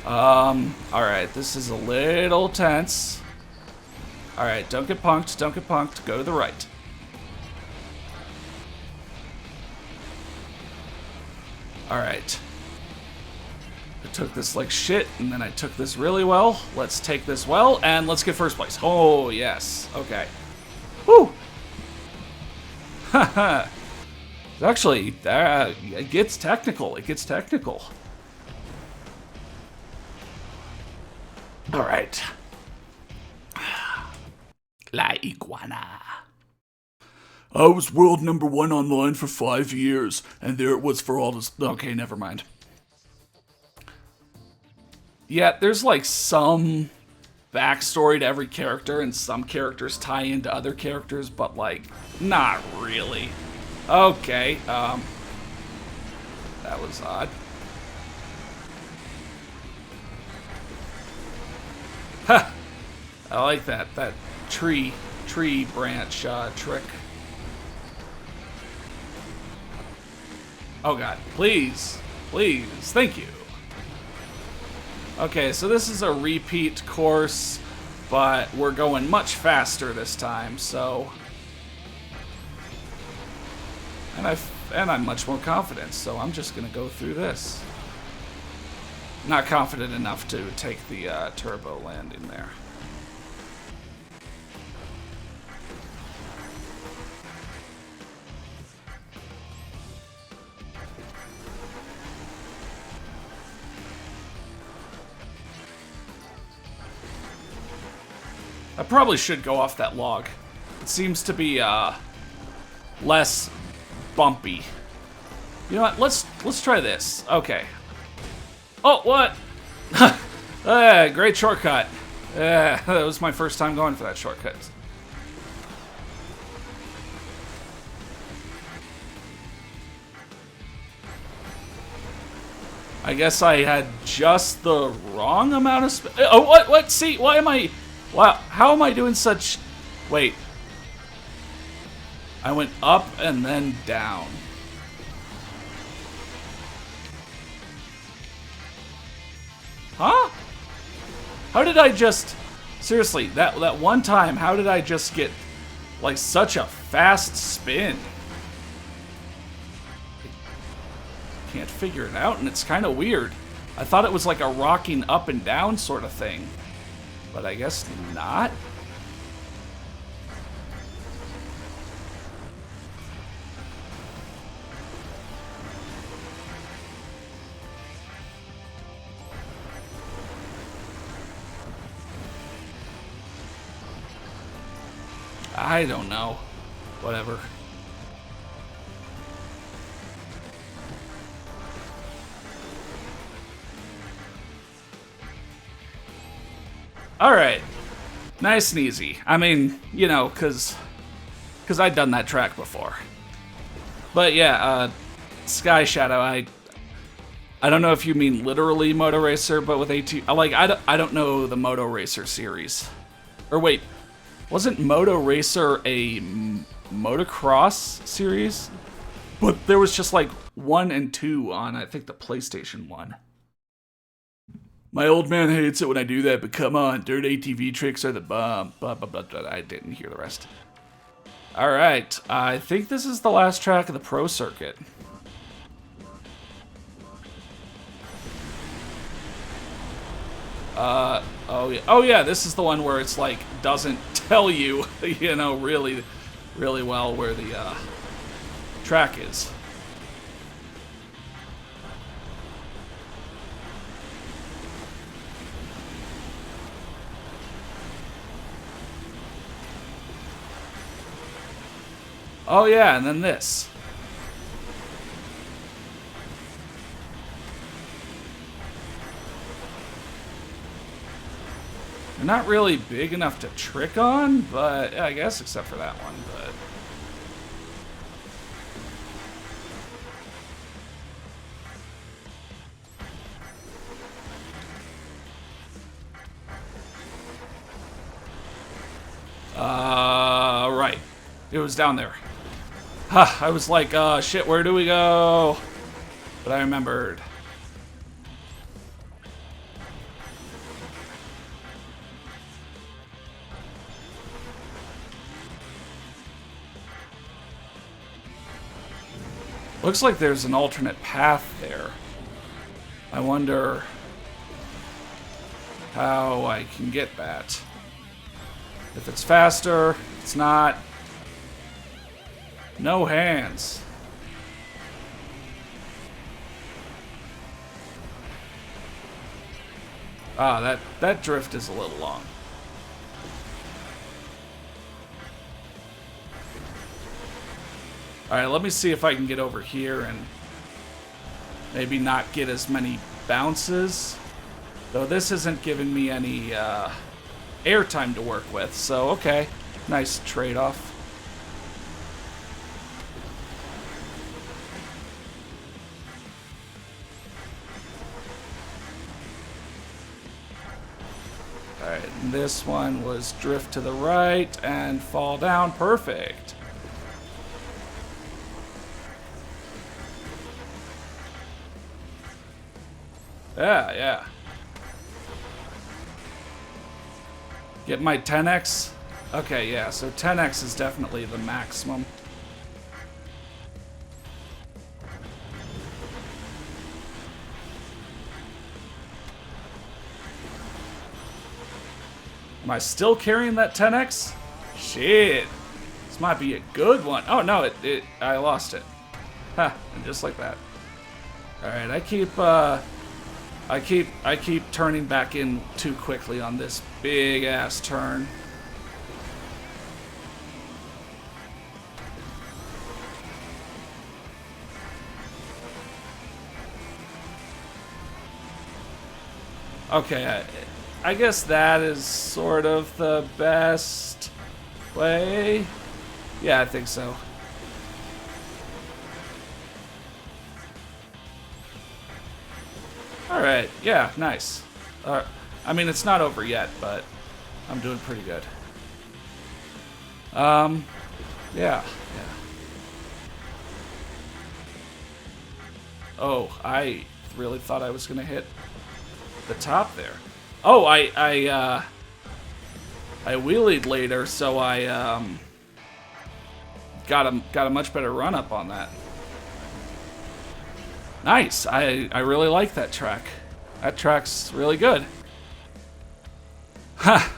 Alright, this is a little tense. Alright, don't get punked, don't get punked. Go to the right. Alright. I took this like shit, and then I took this really well. Let's take this well, and let's get first place. Oh, yes. Okay. Woo! Haha. Actually, it gets technical. It gets technical. Alright. La Iguana. I was world #1 online for 5 years, and there it was for all this. Okay, never mind. Yeah, there's like some backstory to every character, and some characters tie into other characters, but like, not really. Okay, that was odd. Ha! I like that tree branch trick. Oh God, please, please, thank you. Okay, so this is a repeat course, but we're going much faster this time, so. And I'm much more confident, so I'm just gonna go through this. Not confident enough to take the turbo landing there. I probably should go off that log. It seems to be less bumpy. You know what? Let's try this. Okay. Oh, what? Great shortcut. That was my first time going for that shortcut. I guess I had just the wrong amount of oh, what? See, why am I... Wow, how am I doing such... Wait. I went up and then down. Huh? How did I just... Seriously, that one time, how did I just get, like, such a fast spin? I can't figure it out, and it's kind of weird. I thought it was like a rocking up and down sort of thing. But I guess not. I don't know. Whatever. Alright. Nice and easy. I mean, you know, because I'd done that track before. But yeah, Sky Shadow, I don't know if you mean literally Moto Racer, but with ATV, like, I don't know the Moto Racer series. Or wait, wasn't Moto Racer a motocross series? But there was just like 1 and 2 on, I think, the PlayStation 1. My old man hates it when I do that, but come on, dirt ATV tricks are the bomb. Blah, blah, blah, blah. I didn't hear the rest. Alright, I think this is the last track of the Pro Circuit. Oh yeah, this is the one where it's like, doesn't tell you, you know, really well where the track is. Oh yeah, and then this. They're not really big enough to trick on, but yeah, I guess except for that one, but... right. It was down there. I was like, shit, where do we go? But I remembered. Looks like there's an alternate path there. I wonder how I can get that. If it's faster, if it's not. No hands. Ah, that drift is a little long. Alright, let me see if I can get over here and maybe not get as many bounces. Though this isn't giving me any airtime to work with, so okay. Nice trade-off. Alright, and this one was drift to the right and fall down. Perfect. Yeah, yeah. Get my 10x? Okay, yeah, so 10x is definitely the maximum. Am I still carrying that 10x? Shit. This might be a good one. Oh, no, I lost it. Ha, and just like that. Alright, I keep turning back in too quickly on this big-ass turn. Okay, I guess that is sort of the best way. Yeah, I think so. Alright, yeah, nice. I mean, it's not over yet, but I'm doing pretty good. Yeah. Oh, I really thought I was gonna hit the top there. Oh, I wheelied later, so I got a much better run up on that. Nice. I really like that track. That track's really good.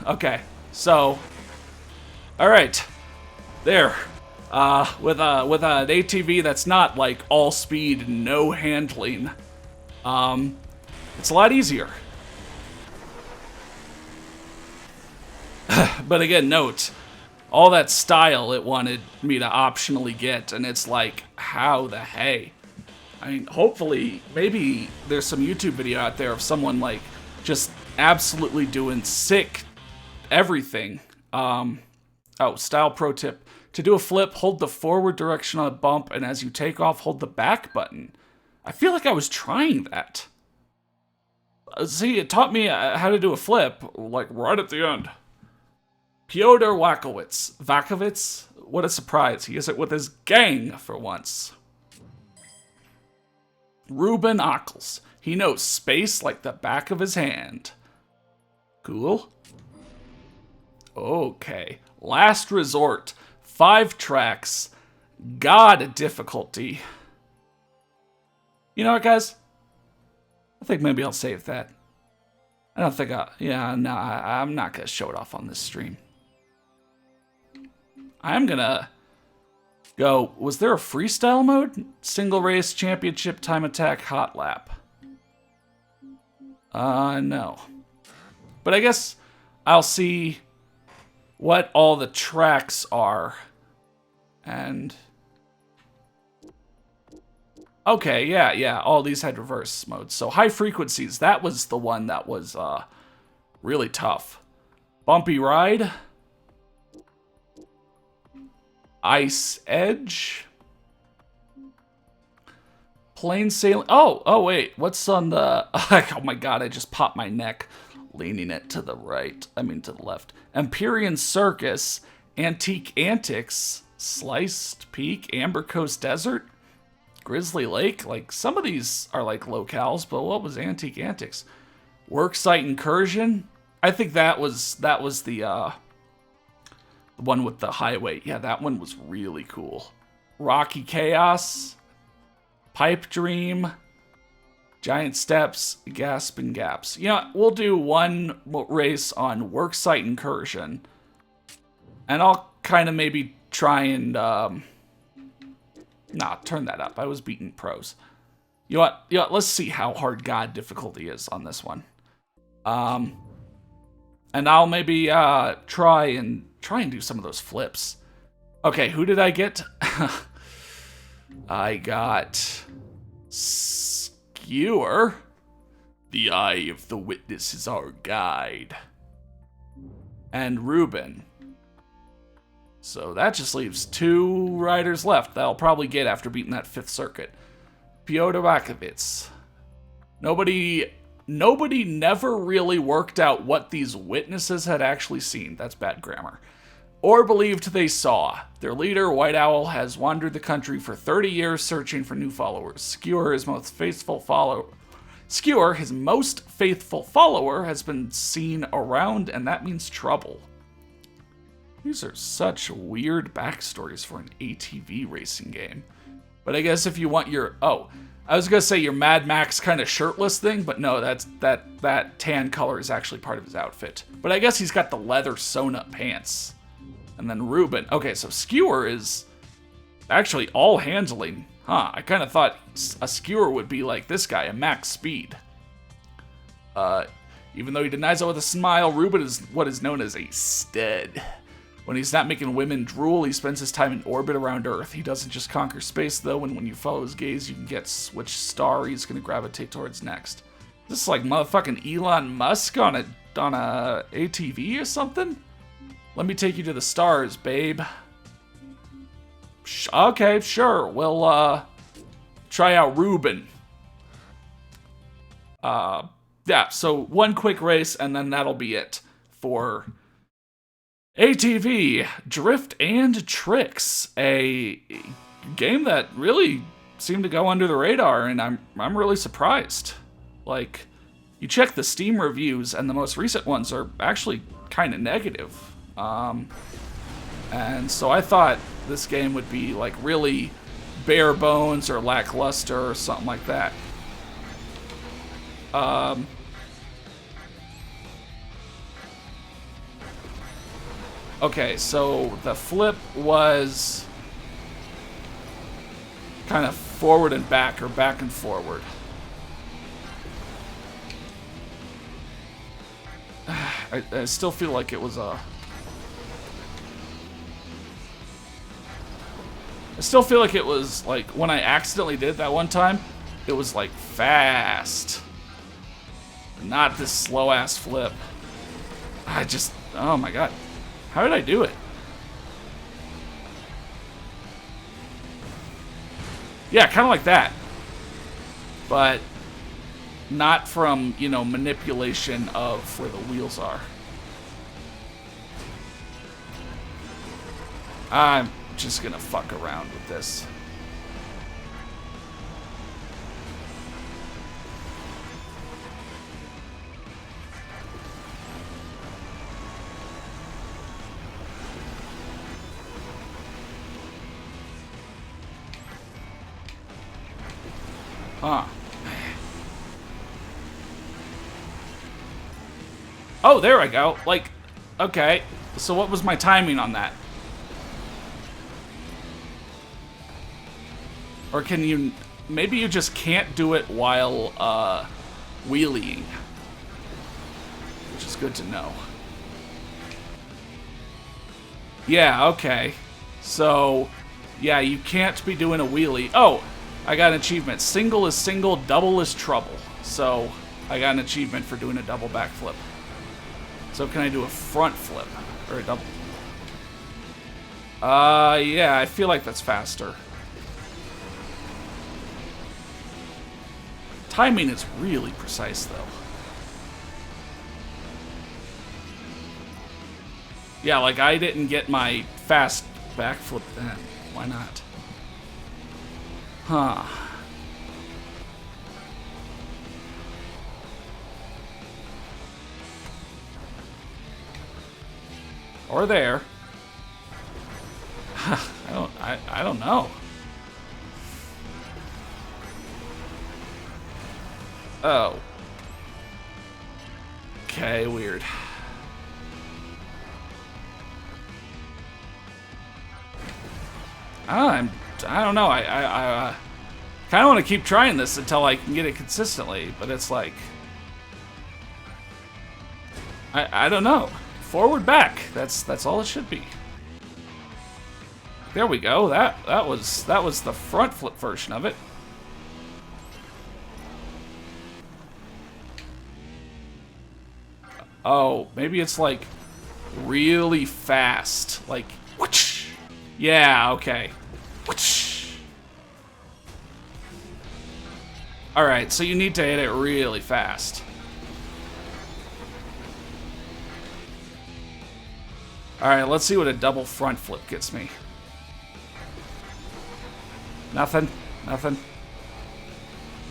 Okay. So, all right. There. With an ATV that's not like all speed, no handling. It's a lot easier. But again, note, all that style it wanted me to optionally get, and it's like, how the hey? I mean, hopefully, maybe there's some YouTube video out there of someone like just absolutely doing sick everything. Oh, style pro tip. To do a flip, hold the forward direction on a bump, and as you take off, hold the back button. I feel like I was trying that. See, it taught me how to do a flip, like right at the end. Pyotr Vakovits? What a surprise. He is it with his gang for once. Ruben Ockles. He knows space like the back of his hand. Cool. Okay. Last Resort. 5 tracks. God difficulty. You know what, guys? I think maybe I'll save that. I don't think I'm not going to show it off on this stream. I'm going to go, was there a freestyle mode? Single race, championship, time attack, hot lap. No. But I guess I'll see what all the tracks are. And okay, yeah, all these had reverse modes. So high frequencies, that was the one that was really tough. Bumpy ride. Ice edge. Plain sailing. Oh wait, what's on the oh my god, I just popped my neck leaning it to the right. I mean to the left. Empyrean Circus, Antique Antics, Sliced Peak, Amber Coast Desert, Grizzly Lake. Like, some of these are like locales, but what was Antique Antics? Worksite Incursion. I think that was the one with the highway. Yeah, that one was really cool. Rocky Chaos, Pipe Dream, Giant Steps, Gaspin Gaps. You know, we'll do one race on Worksite Incursion, and I'll kind of maybe try and turn that up. I was beating pros. You know what? Let's see how hard God difficulty is on this one. And I'll maybe try and do some of those flips. Okay, who did I get? I got Skewer. The eye of the witness is our guide. And Ruben. So that just leaves 2 riders left that I'll probably get after beating that 5th circuit. Pyotr Vakovits. Nobody never really worked out what these witnesses had actually seen. That's bad grammar. Or believed they saw. Their leader, White Owl, has wandered the country for 30 years searching for new followers. Skewer, his most faithful follower, has been seen around, and that means trouble. These are such weird backstories for an ATV racing game. But I guess if you want your... Oh, I was going to say your Mad Max kind of shirtless thing, but no, that tan color is actually part of his outfit. But I guess he's got the leather sewn-up pants. And then Ruben. Okay, so Skewer is actually all handling. Huh, I kind of thought a Skewer would be like this guy, a max speed. Even though he denies it with a smile, Ruben is what is known as a stud. When he's not making women drool, he spends his time in orbit around Earth. He doesn't just conquer space, though, and when you follow his gaze, you can guess which star he's going to gravitate towards next. This is like motherfucking Elon Musk on a ATV or something? Let me take you to the stars, babe. Okay, sure. We'll try out Ruben. Yeah, so one quick race, and then that'll be it for ATV Drift and Tricks, a game that really seemed to go under the radar, and I'm really surprised. Like, you check the Steam reviews, and the most recent ones are actually kind of negative. And so I thought this game would be like really bare bones or lackluster or something like that. Okay, so the flip was kind of forward and back, or back and forward. I still feel like it was a... I still feel like it was, like, when I accidentally did it that one time, it was, like, fast. Not this slow-ass flip. Oh my god. How did I do it? Yeah, kind of like that. But not from, you know, manipulation of where the wheels are. I'm just gonna fuck around with this. Huh. Oh, there I go. Like, okay. So what was my timing on that? Or can you... Maybe you just can't do it while, wheeling. Which is good to know. Yeah, okay. So, yeah, you can't be doing a wheelie. Oh, I got an achievement. Single is single, double is trouble. So, I got an achievement for doing a double backflip. So, can I do a front flip? Or a double? Yeah, I feel like that's faster. Timing is really precise, though. Yeah, like, I didn't get my fast backflip then. Why not? Huh. Or there. I don't know. Oh. Okay, weird. I don't know. I kind of want to keep trying this until I can get it consistently, but it's like I don't know. Forward, back. That's all it should be. There we go. That was the front flip version of it. Oh, maybe it's like really fast, like whoosh. Yeah, okay. Whoosh. All right, so you need to hit it really fast. All right, let's see what a double front flip gets me. Nothing. Nothing.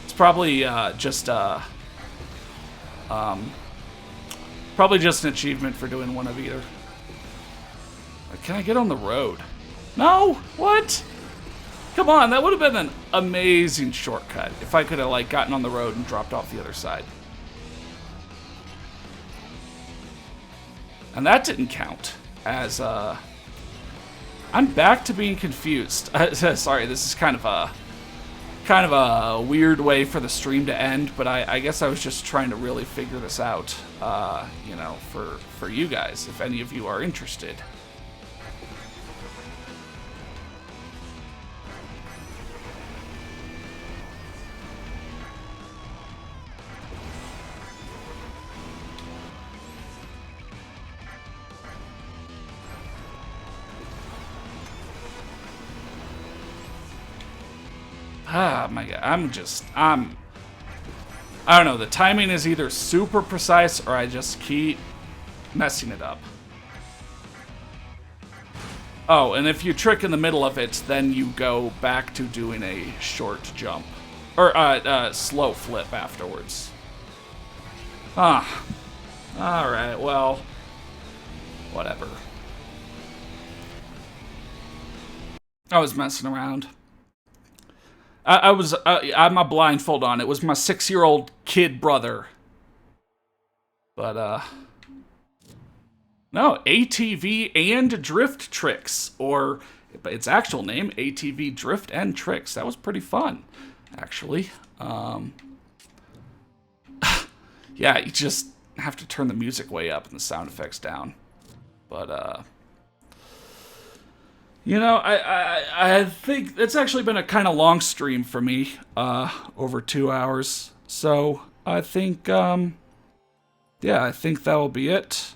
It's probably probably just an achievement for doing one of either. Can I get on the road? No? What? Come on, that would have been an amazing shortcut if I could have like gotten on the road and dropped off the other side. And that didn't count as I'm back to being confused. Sorry, this is kind of a weird way for the stream to end, but I guess I was just trying to really figure this out, you know, for you guys, if any of you are interested. Ah, my God, I don't know, the timing is either super precise or I just keep messing it up. Oh, and if you trick in the middle of it, then you go back to doing a short jump. Or, slow flip afterwards. Ah. Alright, well, whatever. I was messing around. I'm a blindfold on. It was my 6-year-old kid brother. But, no, ATV and Drift Tricks, or its actual name, ATV Drift and Tricks. That was pretty fun, actually. Yeah, you just have to turn the music way up and the sound effects down. But, you know, I think it's actually been a kind of long stream for me, over 2 hours. So I think, yeah, I think that'll be it.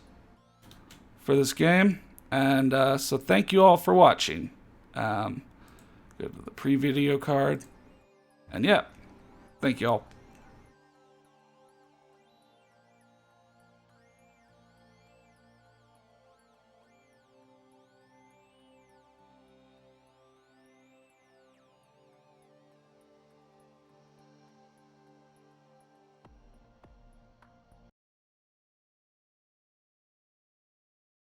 for this game. And so thank you all for watching. Go to the pre-video card. And yeah, thank you all.